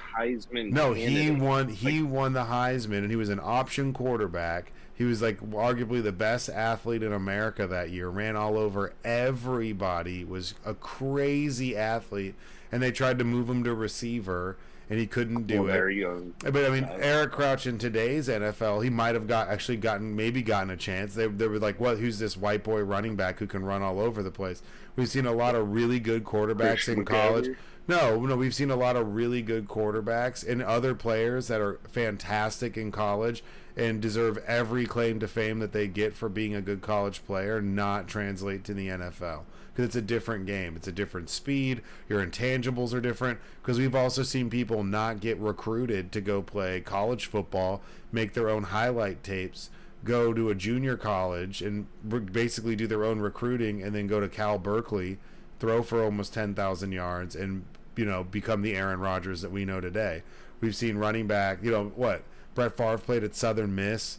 Heisman, and he was an option quarterback. He was like arguably the best athlete in America that year. Ran all over everybody. Was a crazy athlete, and they tried to move him to receiver, and he couldn't do it. There you go. But I mean, Eric Crouch in today's NFL, he might have gotten a chance. They were like, "What? Who's this white boy running back who can run all over the place?" We've seen a lot of really good quarterbacks in college. No, we've seen a lot of really good quarterbacks and other players that are fantastic in college and deserve every claim to fame that they get for being a good college player not translate to the NFL. Because it's a different game. It's a different speed. Your intangibles are different. Because we've also seen people not get recruited to go play college football, make their own highlight tapes, go to a junior college and basically do their own recruiting, and then go to Cal Berkeley, throw for almost 10,000 yards, and become the Aaron Rodgers that we know today. We've seen running back, Brett Favre played at Southern Miss.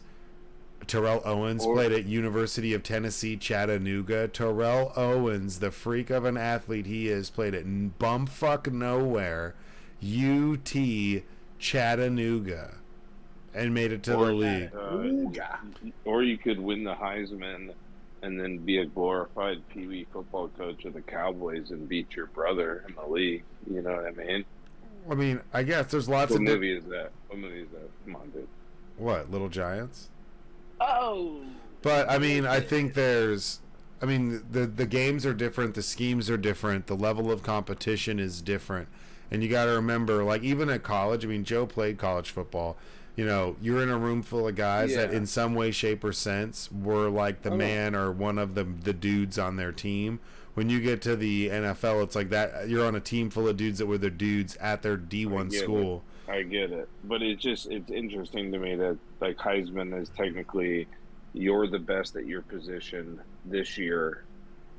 Terrell Owens played at University of Tennessee, Chattanooga. Terrell Owens, the freak of an athlete he is, played at bumfuck nowhere, UT Chattanooga, and made it to the league. Or you could win the Heisman and then be a glorified Pee Wee football coach of the Cowboys and beat your brother in the league. You know what I mean? I mean, I guess there's lots What of... movie is that? What movie is that? Come on, dude. What, Little Giants? Oh! But, I mean, I think there's... I mean, the games are different, the schemes are different, the level of competition is different. And you got to remember, like, even at college, I mean, Joe played college football. You know, you're in a room full of guys that in some way, shape, or sense were like the man or one of the dudes on their team. When you get to the NFL, it's like that. You're on a team full of dudes that were the dudes at their D1 school. I get it. But it's interesting to me that, like, Heisman is technically, you're the best at your position this year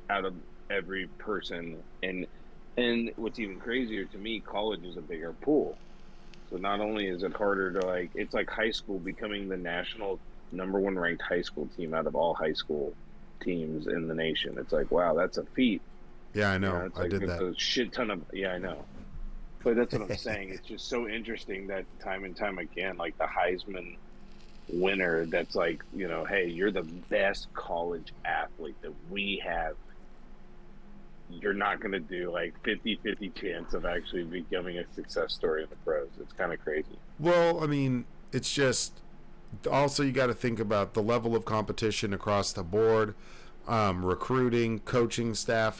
out of every person. And what's even crazier to me, college is a bigger pool. So not only is it harder to, like, it's like high school becoming the national #1 ranked high school team out of all high school teams in the nation. It's like, wow, that's a feat. Yeah, I know. You know, it's like, I did it's that. a shit ton of, I know. But that's what I'm saying. It's just so interesting that time and time again, like the Heisman winner, that's like, you know, hey, you're the best college athlete that we have. You're not going to do like 50-50 chance of actually becoming a success story in the pros. It's kind of crazy. Well, I mean, it's just also you got to think about the level of competition across the board, recruiting, coaching staffs,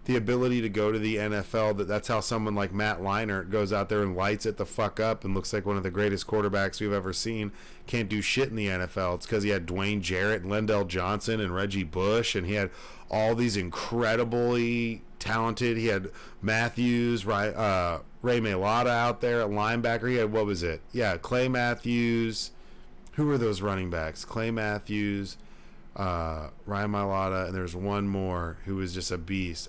the ability to go to the NFL. That's how someone like Matt Leinart goes out there and lights it the fuck up and looks like one of the greatest quarterbacks we've ever seen. Can't do shit in the NFL. It's because he had Dwayne Jarrett and Lendell Johnson and Reggie Bush, and he had all these incredibly talented. He had Matthews, Ray Mailata out there, a linebacker. He had, what was it? Yeah, Clay Matthews. Who were those running backs? Clay Matthews, Ryan Mailata, and there's one more who was just a beast.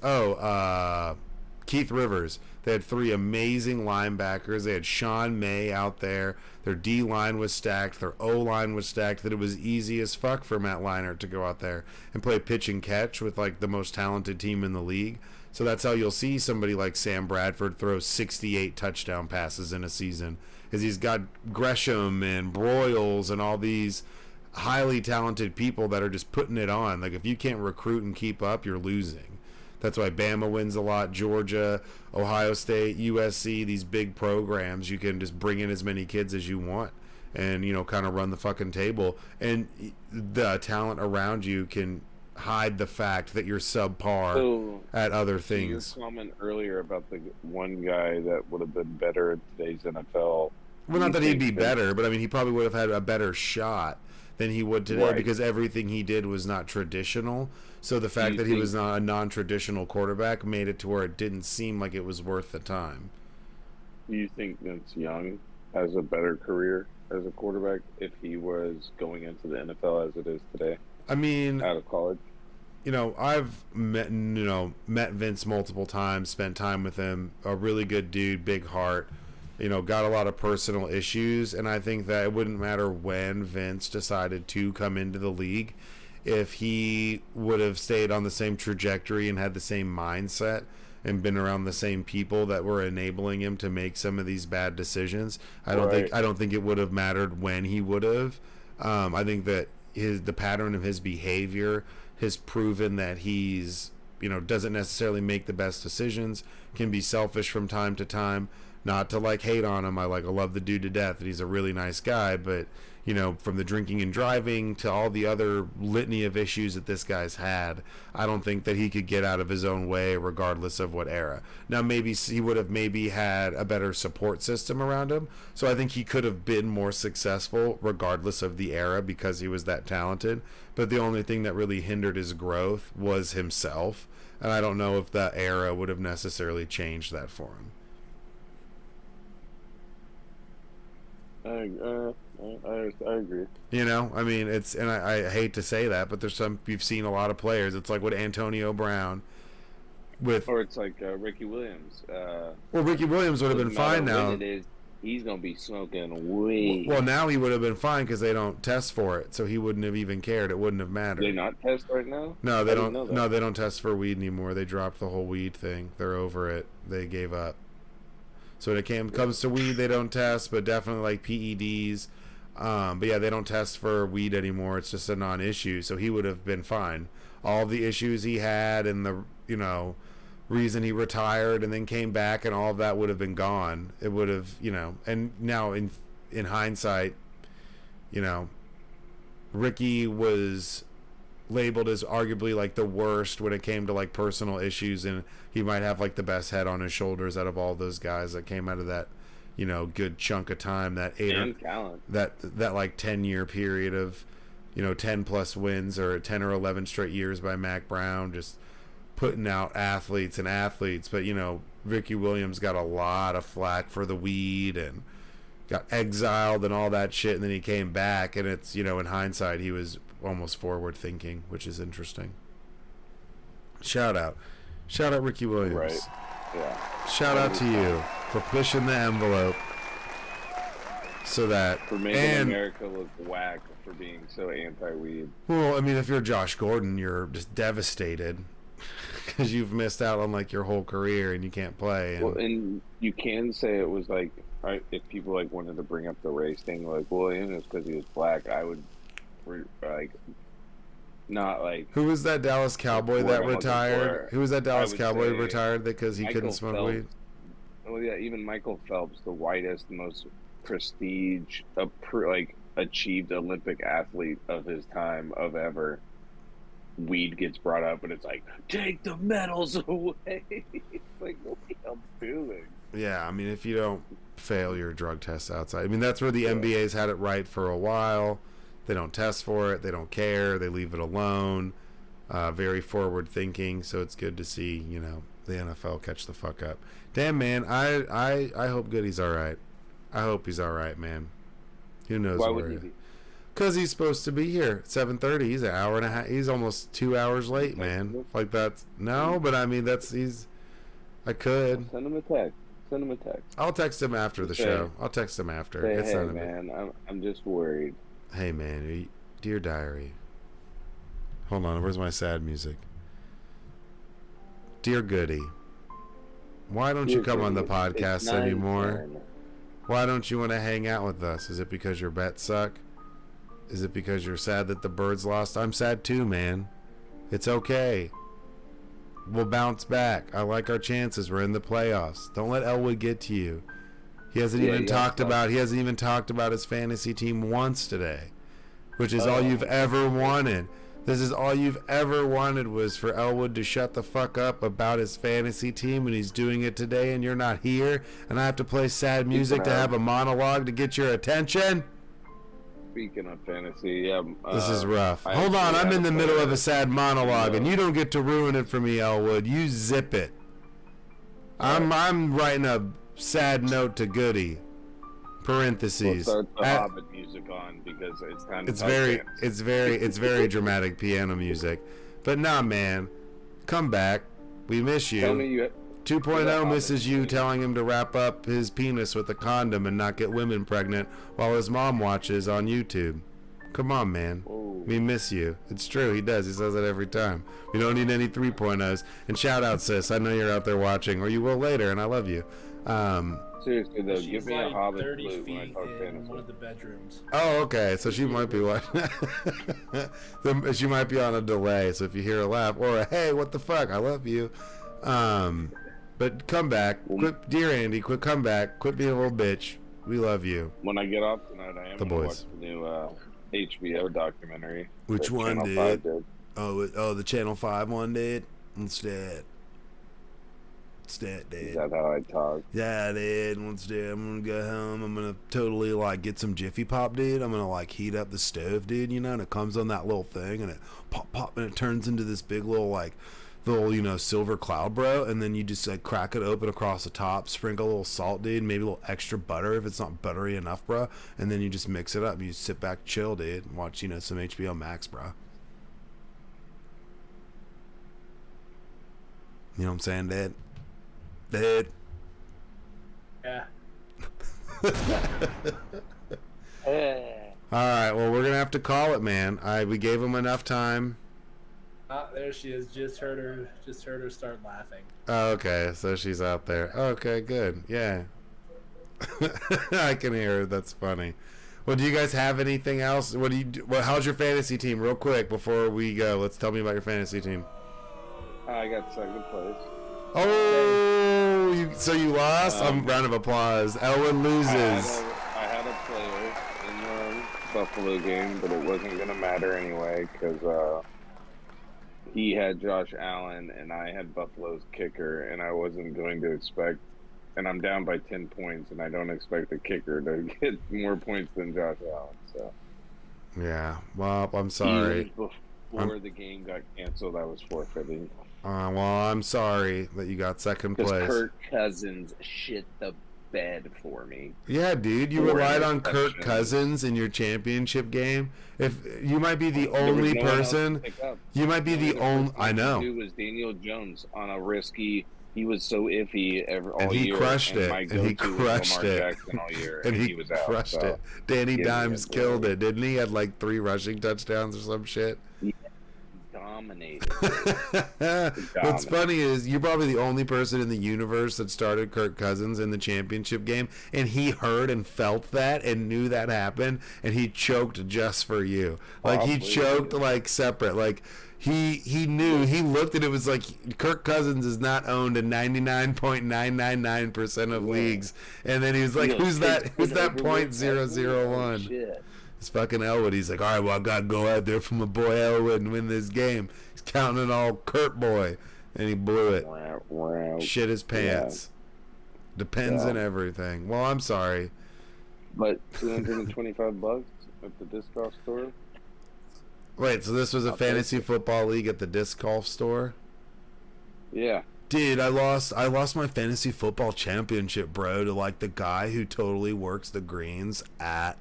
Keith Rivers. They had 3 amazing linebackers. They had Sean May out there. Their D-line was stacked. Their O-line was stacked. That it was easy as fuck for Matt Leinart to go out there and play pitch and catch with like the most talented team in the league. So that's how you'll see somebody like Sam Bradford throw 68 touchdown passes in a season, is he's got Gresham and Broyles and all these highly talented people that are just putting it on. Like, if you can't recruit and keep up, you're losing. That's why Bama wins a lot, Georgia, Ohio State, USC, these big programs. You can just bring in as many kids as you want and, you know, kind of run the fucking table. And the talent around you can hide the fact that you're subpar at other things. Your comment earlier about the one guy that would have been better in today's NFL. Well, not that he'd be better, but I mean, he probably would have had a better shot than he would today, because everything he did was not traditional. So the fact that he was not a non-traditional quarterback made it to where it didn't seem like it was worth the time. Do you think Vince Young has a better career as a quarterback if he was going into the NFL as it is today? I mean, out of college. You know, I've met Vince multiple times, spent time with him. A really good dude, big heart. You know, got a lot of personal issues, and I think that it wouldn't matter when Vince decided to come into the league. If he would have stayed on the same trajectory and had the same mindset and been around the same people that were enabling him to make some of these bad decisions, I don't think it would have mattered when he would have. I think that the pattern of his behavior has proven that he's, you know, doesn't necessarily make the best decisions, can be selfish from time to time. Not to like hate on him, I love the dude to death, and he's a really nice guy, but you know, from the drinking and driving to all the other litany of issues that this guy's had, I don't think that he could get out of his own way regardless of what era. Now, maybe he would have had a better support system around him, so I think he could have been more successful regardless of the era because he was that talented, but the only thing that really hindered his growth was himself, and I don't know if that era would have necessarily changed that for him. I agree. You know, I mean, it's, and I hate to say that, but there's you've seen a lot of players. It's like what Antonio Brown with, or it's like Ricky Williams. Well, Ricky Williams would have been fine now. He's gonna be smoking weed. Well, now he would have been fine because they don't test for it, so he wouldn't have even cared. It wouldn't have mattered. Do they not test right now? No, they don't. No, they don't test for weed anymore. They dropped the whole weed thing. They're over it. They gave up. So when it comes to weed, they don't test, but definitely like PEDs. But yeah, they don't test for weed anymore. It's just a non-issue. So he would have been fine. All the issues he had and the, you know, reason he retired and then came back, and all of that would have been gone. It would have, and now in hindsight, Ricky was labeled as arguably like the worst when it came to like personal issues, and he might have like the best head on his shoulders out of all those guys that came out of that, good chunk of time, that that like 10-year period of, 10 plus wins or 10 or 11 straight years by Mac Brown, just putting out athletes. But Ricky Williams got a lot of flack for the weed and got exiled and all that shit, and then he came back, and it's, in hindsight, he was almost forward thinking, which is interesting. Shout out Ricky Williams. Right. Yeah. Shout out to you for pushing the envelope so that for making America look whack for being so anti-weed. Well, I mean, if you're Josh Gordon, you're just devastated because you've missed out on like your whole career and you can't play. And, well, and you can say it was like, if people like wanted to bring up the race thing, like, well, it was because he was black. I would like not like. Who was that Dallas Cowboy that retired? Who was that Dallas Cowboy retired because he couldn't smoke weed? Oh yeah, even Michael Phelps, the whitest, most prestige, achieved Olympic athlete of his time of ever. Weed gets brought up, and it's like, take the medals away. It's like, what the hell doing? Yeah, I mean, if you don't fail your drug tests outside, I mean, that's where the NBA's had it right for a while. They don't test for it. They don't care. They leave it alone. Very forward thinking. So it's good to see, the NFL catch the fuck up. Damn, man. I hope Goody's all right. I hope he's all right, man. Who knows Why where? would he be? Because he's supposed to be here at 7:30. He's an hour and a half. He's almost 2 hours late, man. Like that's no, but I mean I could send him a text. I'll text him after the show. I'll text him after. Say, hey, man, I'm just worried. Hey, man, dear diary. Hold on, where's my sad music? Dear Goody, why don't you come on the podcast anymore? Why don't you want to hang out with us? Is it because your bets suck? Is it because you're sad that the Birds lost? I'm sad too, man. It's okay. We'll bounce back. I like our chances. We're in the playoffs. Don't let Elwood get to you. He hasn't even talked about his fantasy team once today, which is all you've ever wanted. This is all you've ever wanted, was for Elwood to shut the fuck up about his fantasy team, and he's doing it today, and you're not here, and I have to play sad music to have a monologue to get your attention? Speaking of fantasy, this is rough. Hold on, I'm in the middle of a sad monologue, and you don't get to ruin it for me, Elwood. You zip it. I'm writing a sad note to Goody. Parentheses. We'll start the Hobbit music on because it's time to it's very dramatic piano music. But nah, man, come back. We miss you. Tell me you 2.0 misses you telling him to wrap up his penis with a condom and not get women pregnant while his mom watches on YouTube. Come on, man. Whoa. We miss you. It's true. He does. He says it every time. We don't need any 3.0s. And shout out, sis. I know you're out there watching, or you will later, and I love you. Seriously, though, She's give me like a Hobbit 30 flute when I feet talk in fantasy. one of the bedrooms. Oh, okay. So she might be watching. She might be on a delay. So if you hear a laugh or a hey, what the fuck? I love you. But come back. Quit, dear Andy, come back. Quit being a little bitch. We love you. When I get off tonight, I am going to watch the new HBO documentary. Which one did? Oh, the Channel 5 one did? What's that? Dude. Is that how I talk? Yeah, dude. What's that? I'm gonna go home. I'm gonna totally like get some Jiffy Pop, dude. I'm gonna like heat up the stove, dude. And it comes on that little thing, and it pop, and it turns into this big little silver cloud, bro. And then you just like crack it open across the top, sprinkle a little salt, dude, maybe a little extra butter if it's not buttery enough, bro. And then you just mix it up. You sit back, chill, dude, and watch some HBO Max, bro. You know what I'm saying, Dad? Dad. Yeah. All right, well, we're gonna have to call it, man. We gave him enough time. There she is. Just heard her start laughing. Oh, okay, so she's out there. Okay, good. Yeah. I can hear her. That's funny. Well, do you guys have anything else? What do you do? Well, how's your fantasy team, real quick, before we go? Let's tell me about your fantasy team. I got second place. Oh, so you lost? Round of applause. Elwin loses. I had a player in the Buffalo game, but it wasn't going to matter anyway because he had Josh Allen and I had Buffalo's kicker, and I wasn't going to expect. And I'm down by 10 points, and I don't expect the kicker to get more points than Josh Allen. So. Yeah. Well, I'm sorry. Before the game got canceled, I was forfeiting. Well, I'm sorry that you got second place. Because Kirk Cousins shit the bed for me. Yeah, dude, you relied on Kirk Cousins in your championship game. If you might be the only person, you might be the only. I know. It was Daniel Jones on a risky. He was so iffy all year. Crushed it. And he crushed it. Jackson all year, and he was out, crushed it. Danny Dimes killed it, didn't he? Had like 3 rushing touchdowns or some shit. He dominated. What's funny is you're probably the only person in the universe that started Kirk Cousins in the championship game, and he heard and felt that and knew that happened, and he choked just for you. Like he choked like separate. Like he knew. He looked and it was like Kirk Cousins is not owned in 99.999% of leagues, and then he was like, "Who's that? Who's that .001?" It's fucking Elwood. He's like, all right, well, I got to go out there for my boy Elwood and win this game. He's counting all Kurt boy. And he blew it. Shit his pants. Yeah. Depends on everything. Well, I'm sorry. But $225 at the disc golf store? Wait, so this was a fantasy football league at the disc golf store? Yeah. Dude, I lost my fantasy football championship, bro, to like the guy who totally works the greens at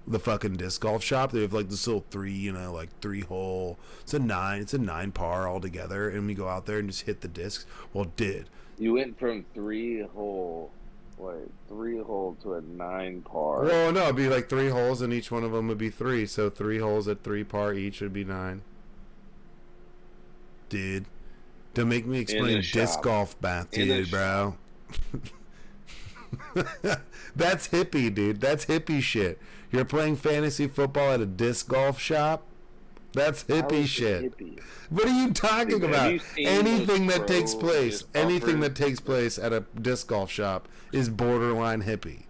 the fucking disc golf shop. They have like this little 3 hole. It's a 9 par altogether, and we go out there and just hit the discs. Well, you went from 3 hole to a 9 par? Well, no, it'd be like 3 holes, and each one of them would be 3. So 3 holes at 3 par each would be 9. Dude, don't make me explain disc golf math to you, bro. That's hippie, dude. That's hippie shit. You're playing fantasy football at a disc golf shop? That's hippie shit. What are you talking about? Anything that takes place at a disc golf shop is borderline hippie.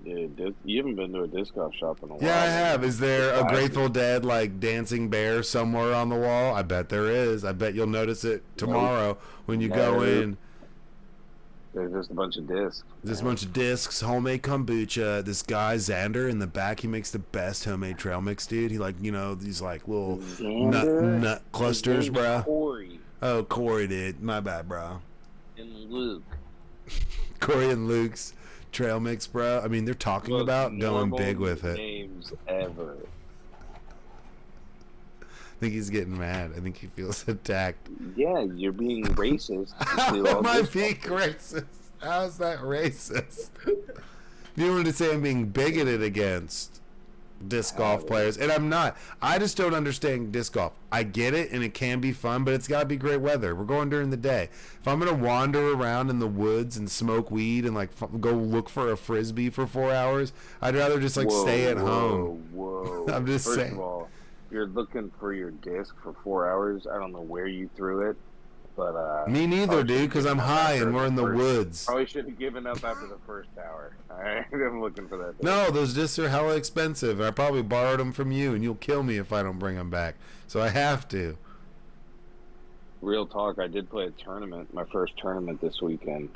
Dude, you haven't been to a disc golf shop in a while. Yeah, I have. Is there a Grateful Dead like dancing bear somewhere on the wall? I bet there is. I bet you'll notice it tomorrow when you go in. There's just a bunch of discs. There's a bunch of discs, homemade kombucha. This guy, Xander, in the back, he makes the best homemade trail mix, dude. He these like little nut clusters, bro. Corey. Oh, Corey, dude. My bad, bro. And Luke. Corey and Luke's trail mix, bro. I mean, they're talking about going big with it. Names ever. I think he's getting mad. I think he feels attacked. Yeah, you're being racist. How am I being racist? How's that racist? You wanted to say I'm being bigoted against disc golf players, and I'm not. I just don't understand disc golf. I get it, and it can be fun, but it's got to be great weather. We're going during the day. If I'm going to wander around in the woods and smoke weed and like go look for a frisbee for 4 hours, I'd rather just like stay at home. Whoa. I'm just saying. First of all, you're looking for your disc for 4 hours. I don't know where you threw it, but me neither, dude. Because I'm high and we're in the woods. Probably should have given up after the first hour. All right, I'm looking for that. No, those discs are hella expensive. I probably borrowed them from you, and you'll kill me if I don't bring them back. So I have to. Real talk. I did play a tournament, my first tournament this weekend,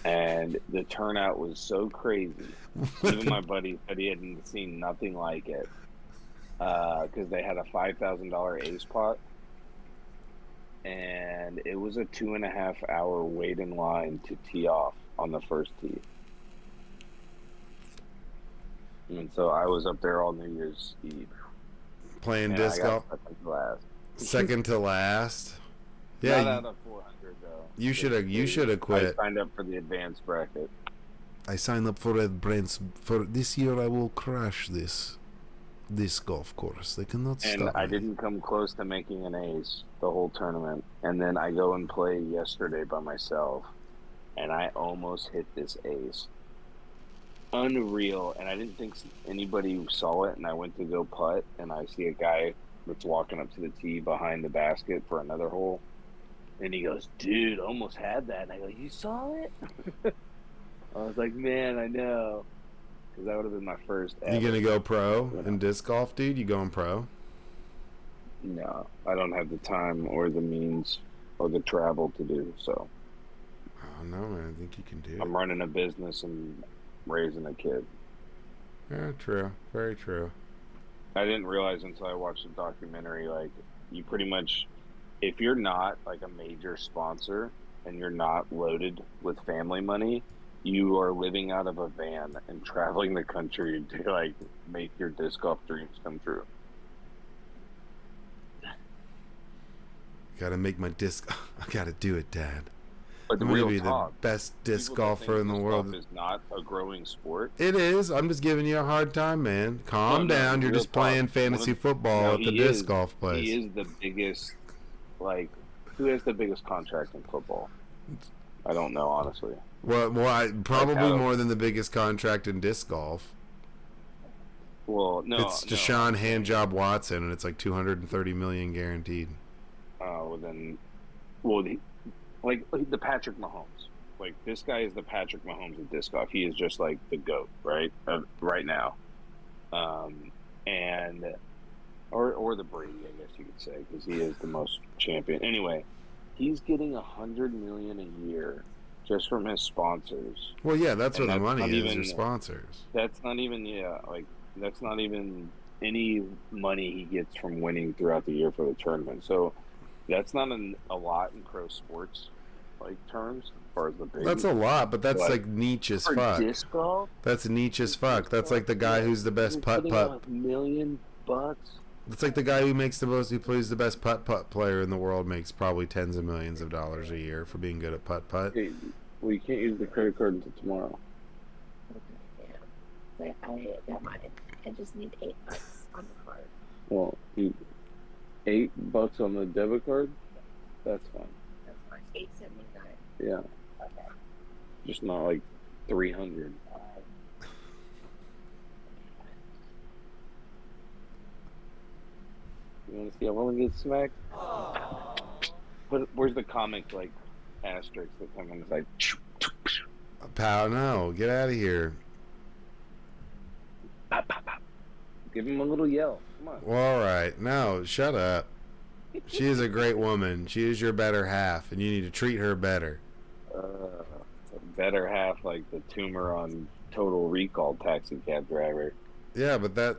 and the turnout was so crazy. Even my buddy said he hadn't seen nothing like it. Because they had a $5,000 ace pot, and it was a 2.5 hour wait in line to tee off on the first tee. And so I was up there all New Year's Eve playing disc golf. Second to last. Yeah, not out of 400 though. You should have quit. I signed up for the advanced bracket. I signed up for advanced for this year. I will crush this golf course. They cannot stop me. And I didn't come close to making an ace the whole tournament. And then I go and play yesterday by myself, and I almost hit this ace. Unreal. And I didn't think anybody saw it, and I went to go putt, and I see a guy that's walking up to the tee behind the basket for another hole. And he goes, dude, almost had that. And I go, you saw it? I was like, man, I know. Because that would have been my first ever. You going to go pro in disc golf, dude? You going pro? No, I don't have the time or the means or the travel to do so. Oh, no, man. I think you can do it. I'm running a business and raising a kid. Yeah, true. Very true. I didn't realize until I watched the documentary, like, you pretty much, if you're not, like, a major sponsor and you're not loaded with family money, you are living out of a van and traveling the country to, like, make your disc golf dreams come true. Gotta make my disc. I gotta do it, Dad. But I'm gonna be the best disc golfer in the world. Disc golf is not a growing sport. It is. I'm just giving you a hard time, man. Calm down. You're just playing fantasy football at the disc golf place. He is the biggest. Like, who has the biggest contract in football? I don't know, honestly. Well, probably more than the biggest contract in disc golf. Well, no, it's Deshaun Handjob Watson, and it's like $230 million guaranteed. Like the Patrick Mahomes. Like, this guy is the Patrick Mahomes of disc golf. He is just like the GOAT, right? Right now. Or the Brady, I guess you could say, because he is the most champion. Anyway, he's getting $100 million a year just from his sponsors. Well, yeah, that's where the money is. Your sponsors. That's not even that's not even any money he gets from winning throughout the year for the tournament. So that's not a lot in pro sports like terms, as far as the big. That's a lot, but that's like niche as fuck. Disc golf? That's niche as fuck. That's like the guy who's the best putt. $1 million. It's like the guy who plays the best putt player in the world makes probably tens of millions of dollars a year for being good at putt. Hey, well, you can't use the credit card until tomorrow. Okay, yeah. I got mine. I just need $8 on the card. Well, $8 on the debit card? That's fine. That's fine. $8.79. Yeah. Okay. Just not like 300. You want to see how one gets smacked? But where's the comic like asterisk that comes in? It's like, pal, no, get out of here. pop, pop, pop. Give him a little yell. Come on. Well, all right, no, shut up. She is a great woman. She is your better half, and you need to treat her better. Better half, like the tumor on Total Recall taxi cab driver. Yeah, but that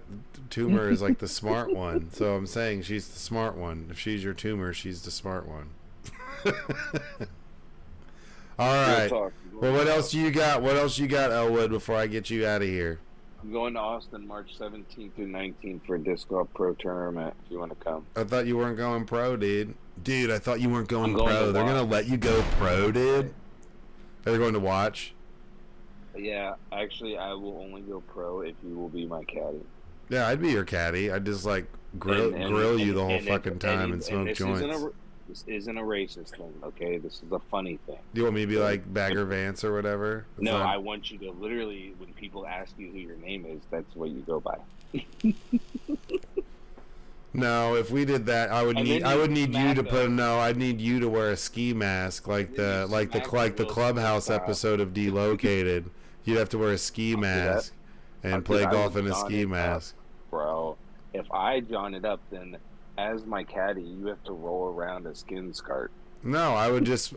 tumor is like the smart one. So I'm saying she's the smart one. If she's your tumor, she's the smart one. All right. Well, what else you got? What else you got, Elwood, before I get you out of here? I'm going to Austin March 17th through 19th for a disc golf pro tournament if you want to come. I thought you weren't going pro, dude. Dude, I thought you weren't going pro. They're going to let you go pro, dude? They're going to watch? Yeah, actually, I will only go pro if you will be my caddy. Yeah, I'd be your caddy. I'd just, like, grill you the whole fucking time and smoke joints. This isn't a racist thing, okay? This is a funny thing. Do you want me to be like Bagger Vance or whatever? No, I want you to literally, when people ask you who your name is, that's what you go by. No, if we did that, I'd need you to wear a ski mask like the Clubhouse episode of Delocated. You'd have to wear a ski mask and play golf in a ski mask. Bro, if I john it up, then as my caddy, you have to roll around a skin scarf. No, I would just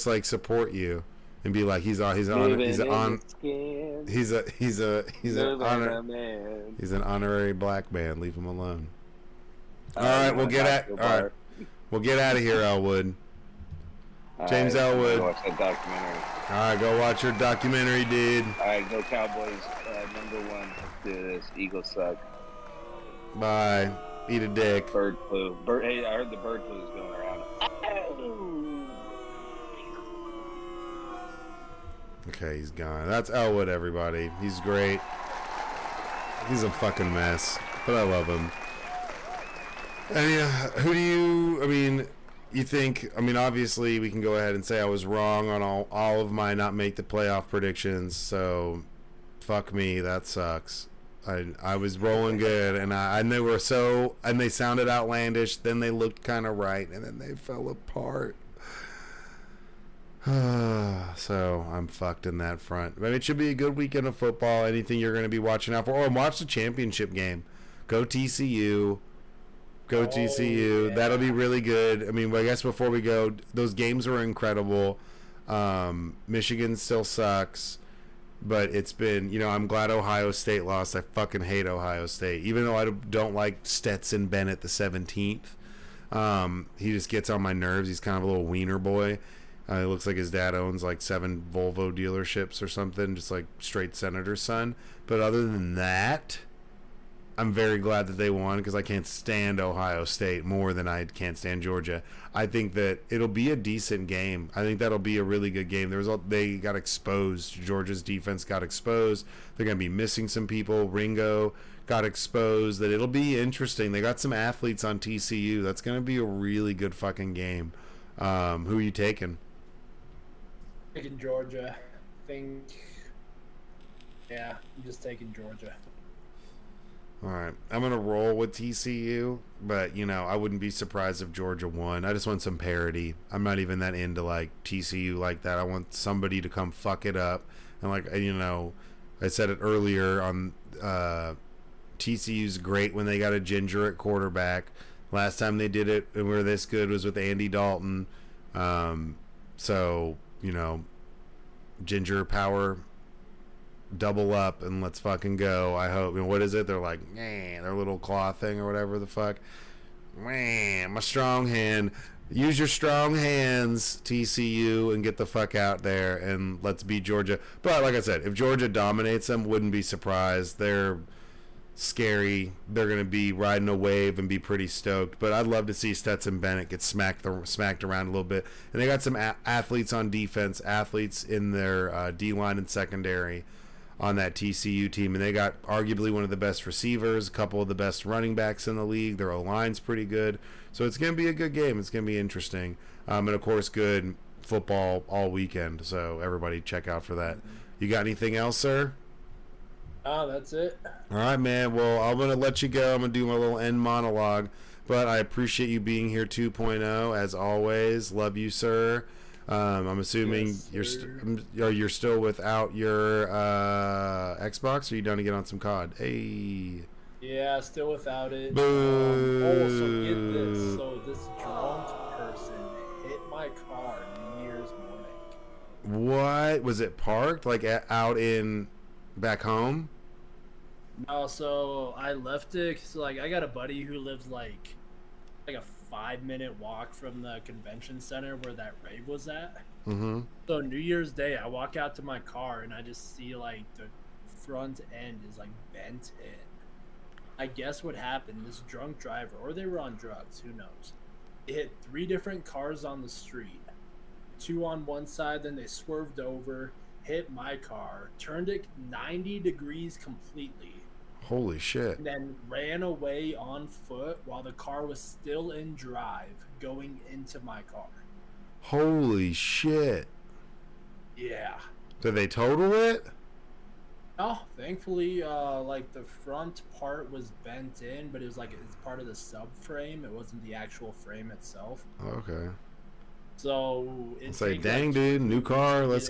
like support you and be like he's an honorary black man. Leave him alone. All right, we'll get out of here, Elwood. James Elwood. Watch that documentary. All right, go watch your documentary, dude. All right, go Cowboys. #1. Let's do this. Eagles suck. Bye. Eat a dick. Bird flu. Hey, I heard the bird flu is going around. Okay, he's gone. That's Elwood, everybody. He's great. He's a fucking mess, but I love him. And yeah, you think, obviously we can go ahead and say I was wrong on all of my not make the playoff predictions, so fuck me, that sucks. I was rolling good, and they were and they sounded outlandish. Then they looked kind of right, and then they fell apart. So I'm fucked in that front. I mean, it should be a good weekend of football. Anything you're going to be watching out for? Or watch the championship game. Go TCU. Go TCU. Yeah. That'll be really good. I mean, I guess before we go, those games were incredible. Michigan still sucks. But it's been, I'm glad Ohio State lost. I fucking hate Ohio State. Even though I don't like Stetson Bennett the 17th. He just gets on my nerves. He's kind of a little wiener boy. It looks like his dad owns like 7 Volvo dealerships or something. Just like straight senator's son. But other than that, I'm very glad that they won because I can't stand Ohio State more than I can't stand Georgia. I think that it'll be a decent game. I think that'll be a really good game. They got exposed. Georgia's defense got exposed. They're going to be missing some people. Ringo got exposed. That it'll be interesting. They got some athletes on TCU. That's going to be a really good fucking game. Who are you taking? Taking Georgia. I'm just taking Georgia. All right, I'm going to roll with TCU, but, I wouldn't be surprised if Georgia won. I just want some parity. I'm not even that into, like, TCU like that. I want somebody to come fuck it up. And, like, I said it earlier on TCU's great when they got a ginger at quarterback. Last time they did it and we were this good was with Andy Dalton. So, ginger power, double up and let's fucking go. I hope. What is it? They're like, their little claw thing or whatever the fuck. My strong hand. Use your strong hands, TCU, and get the fuck out there and let's beat Georgia. But like I said, if Georgia dominates them, wouldn't be surprised. They're scary. They're going to be riding a wave and be pretty stoked. But I'd love to see Stetson Bennett get smacked around a little bit. And they got some athletes on defense, athletes in their D-line and secondary on that TCU team. And they got arguably one of the best receivers, a couple of the best running backs in the league. Their O-line's pretty good. So it's going to be a good game. It's going to be interesting. And, of course, good football all weekend. So everybody check out for that. You got anything else, sir? Oh, that's it. All right, man. Well, I'm going to let you go. I'm going to do my little end monologue. But I appreciate you being here 2.0, as always. Love you, sir. I'm assuming you're still without your Xbox, or are you done to get on some COD? Hey. Yeah, still without it. Boo. So get this. So this drunk person hit my car New Year's morning. What? Was it parked? Like out in back home? No, so I left it. So like I got a buddy who lives like a 5-minute walk from the convention center where that rave was at. Mm-hmm. So New Year's Day, I walk out to my car and I just see like the front end is like bent in. I guess what happened, this drunk driver, or they were on drugs, who knows. They hit 3 different cars on the street. 2 on one side, then they swerved over, hit my car, turned it 90 degrees completely. Holy shit. And then ran away on foot while the car was still in drive going into my car. Holy shit. Yeah. Did they total it? Oh, thankfully, like the front part was bent in, but it was like it's part of the subframe. It wasn't the actual frame itself. Okay. So it's like, dang, dude, new car, let's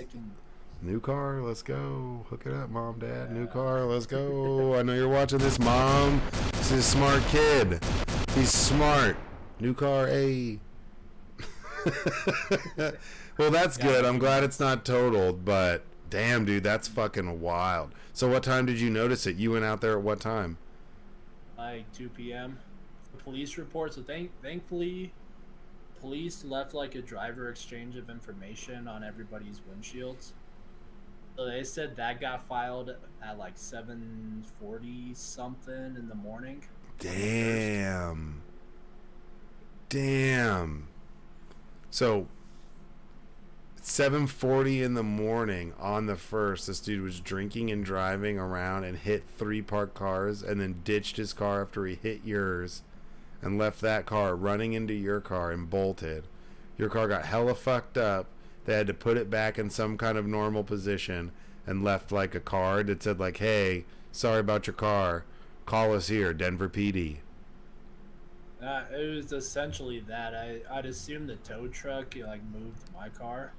go. Hook it up, mom, dad. Yeah. New car, let's go. I know you're watching this, mom. This is a smart kid. He's smart. New car, hey. Well, that's good. I'm glad it's not totaled, but damn, dude, that's fucking wild. So what time did you notice it? You went out there at what time? Like 2 p.m. The police report. So thankfully, police left like a driver exchange of information on everybody's windshields. So they said that got filed at like 7:40 something in the morning. Damn. So 7:40 in the morning on the 1st, this dude was drinking and driving around and hit 3 parked cars and then ditched his car after he hit yours and left that car running into your car and bolted. Your car got hella fucked up. They had to put it back in some kind of normal position and left like a card that said like, hey, Sorry about your car. Call us here, Denver PD. It was essentially that. I'd assume the tow truck moved my car.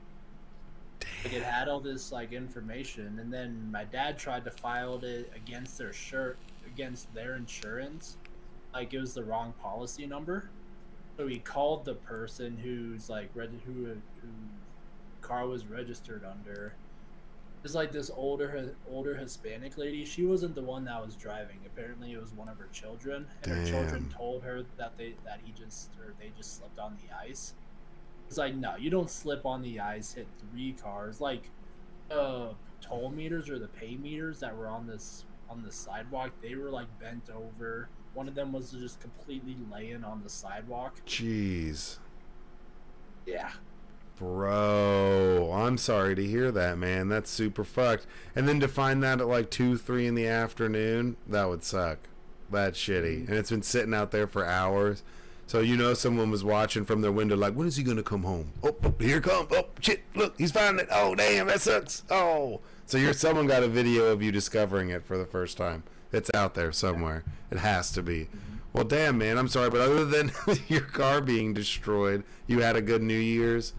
Like it had all this information, and then my dad tried to file it against their insurance. Like it was the wrong policy number. So he called the person who's who car was registered under. It's like this older Hispanic lady. She wasn't the one that was driving. Apparently, it was one of her children, and her children told her that they just slipped on the ice. It's like, no, you don't slip on the ice. Hit 3 cars. Like, toll meters or the pay meters that were on the sidewalk. They were bent over. One of them was just completely laying on the sidewalk. Jeez. Yeah. Bro, I'm sorry to hear that, man. That's super fucked. And then to find that at 2, 3 in the afternoon, that would suck. That's shitty. And it's been sitting out there for hours. So someone was watching from their window when is he going to come home? Oh, here comes. Oh, shit, look, he's found it. Oh, damn, that sucks. Oh. So someone got a video of you discovering it for the first time. It's out there somewhere. It has to be. Well, damn, man, I'm sorry. But other than your car being destroyed, you had a good New Year's?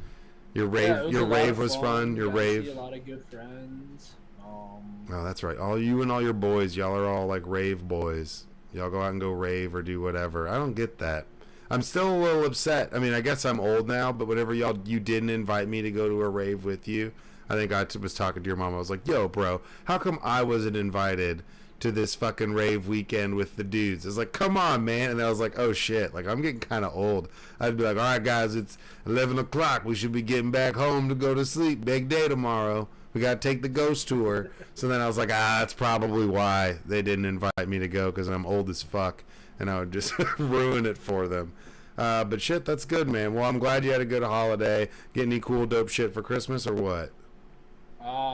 Your rave was fun. Your rave. A lot of good friends. Oh, that's right. All you and all your boys, y'all are all rave boys. Y'all go out and go rave or do whatever. I don't get that. I'm still a little upset. I mean, I guess I'm old now, but whenever you didn't invite me to go to a rave with you, I think I was talking to your mom. I was like, yo, bro, how come I wasn't invited to this fucking rave weekend with the dudes? It's like, come on, man. And I was like, oh shit, I'm getting kind of old. I'd be like, all right, guys, it's 11 o'clock. We should be getting back home to go to sleep. Big day tomorrow. We got to take the ghost tour. So then I was like, that's probably why they didn't invite me to go, because I'm old as fuck and I would just ruin it for them. But shit, that's good, man. Well, I'm glad you had a good holiday. Get any cool, dope shit for Christmas or what?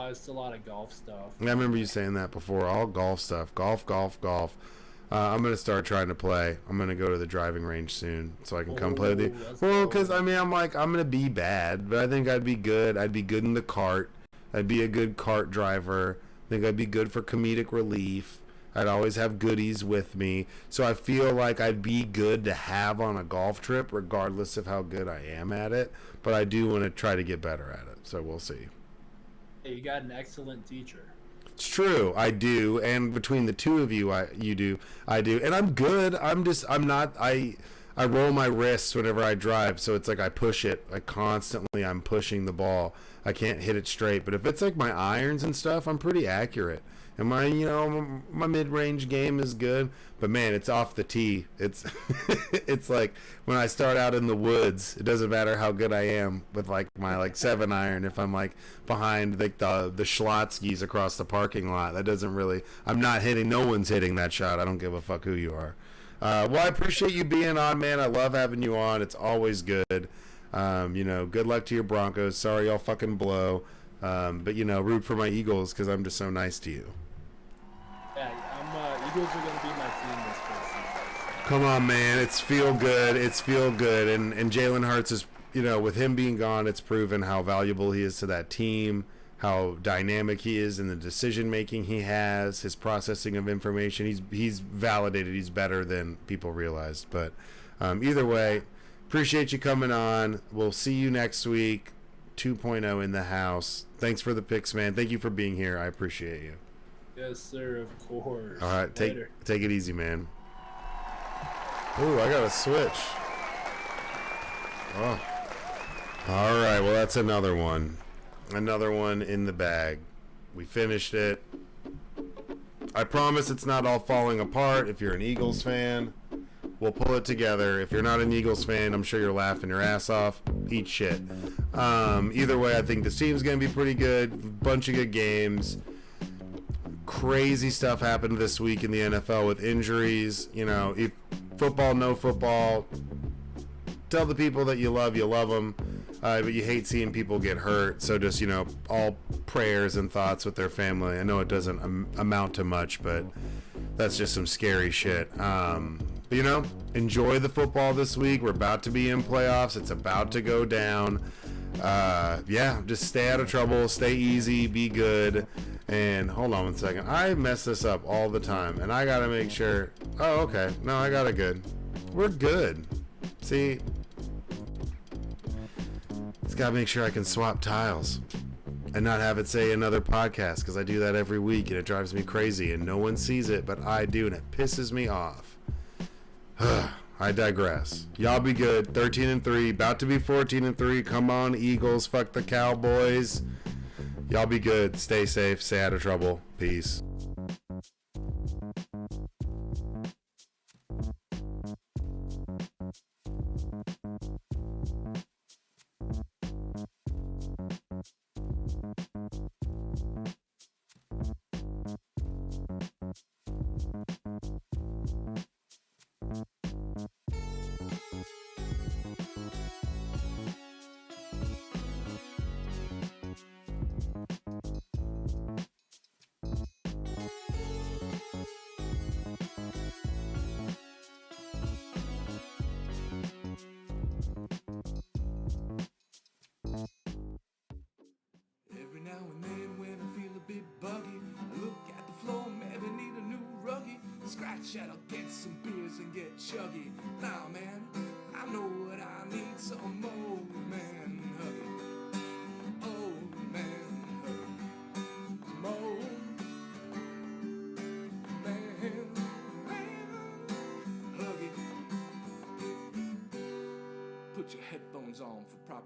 It's a lot of golf stuff. I remember you saying that before. All golf stuff. Golf. I'm going to start trying to play. I'm going to go to the driving range soon so I can come play with you. Well, because, I'm going to be bad, but I think I'd be good. I'd be good in the cart. I'd be a good cart driver. I think I'd be good for comedic relief. I'd always have goodies with me. So I feel like I'd be good to have on a golf trip regardless of how good I am at it. But I do want to try to get better at it. So we'll see. You got an excellent teacher. It's true, I do, and between the two of you, I do, and I'm good. I roll my wrists whenever I drive, so it's I push it, I'm pushing the ball. I can't hit it straight, but if it's my irons and stuff, I'm pretty accurate. And my mid-range game is good, but man, it's off the tee. It's it's when I start out in the woods, it doesn't matter how good I am with my 7-iron. If I'm behind the Schlotzskys across the parking lot, that doesn't really. I'm not hitting. No one's hitting that shot. I don't give a fuck who you are. Well, I appreciate you being on, man. I love having you on. It's always good. Good luck to your Broncos. Sorry y'all fucking blow. But root for my Eagles because I'm just so nice to you. Yeah, Eagles are going to be my team this season. Come on, man. It's feel good. And Jalen Hurts is, with him being gone, it's proven how valuable he is to that team, how dynamic he is in the decision-making he has, his processing of information. He's validated. He's better than people realized. But either way, appreciate you coming on. We'll see you next week. 2.0 in the house. Thanks for the picks, man. Thank you for being here. I appreciate you. Yes, sir, of course. All right, take it easy, man. Ooh, I got a switch. Oh. All right, well, that's another one. Another one in the bag. We finished it. I promise it's not all falling apart. If you're an Eagles fan, we'll pull it together. If you're not an Eagles fan, I'm sure you're laughing your ass off. Eat shit. Either way, I think this team's going to be pretty good. Bunch of good games. Crazy stuff happened this week in the NFL with injuries. If football, no football. Tell the people that you love them. But you hate seeing people get hurt. So just, all prayers and thoughts with their family. I know it doesn't amount to much, but that's just some scary shit. But, enjoy the football this week. We're about to be in playoffs. It's about to go down. Just stay out of trouble. Stay easy. Be good. And hold on 1 second. I mess this up all the time, and I gotta make sure. Oh, okay. No, I got it good. We're good. See, it's gotta make sure I can swap tiles and not have it say another podcast, because I do that every week and it drives me crazy and no one sees it, but I do, and it pisses me off. I digress. Y'all be good. 13-3, about to be 14-3. Come on, Eagles. Fuck the Cowboys. Y'all be good. Stay safe. Stay out of trouble. Peace. Every now and then when I feel a bit buggy, I look at the floor, maybe need a new ruggy. Scratch at, I'll get some beers and get chuggy. Nah, man, I know what I need, some old man huggy. Old man huggy. Old man huggy. Put your headphones on for proper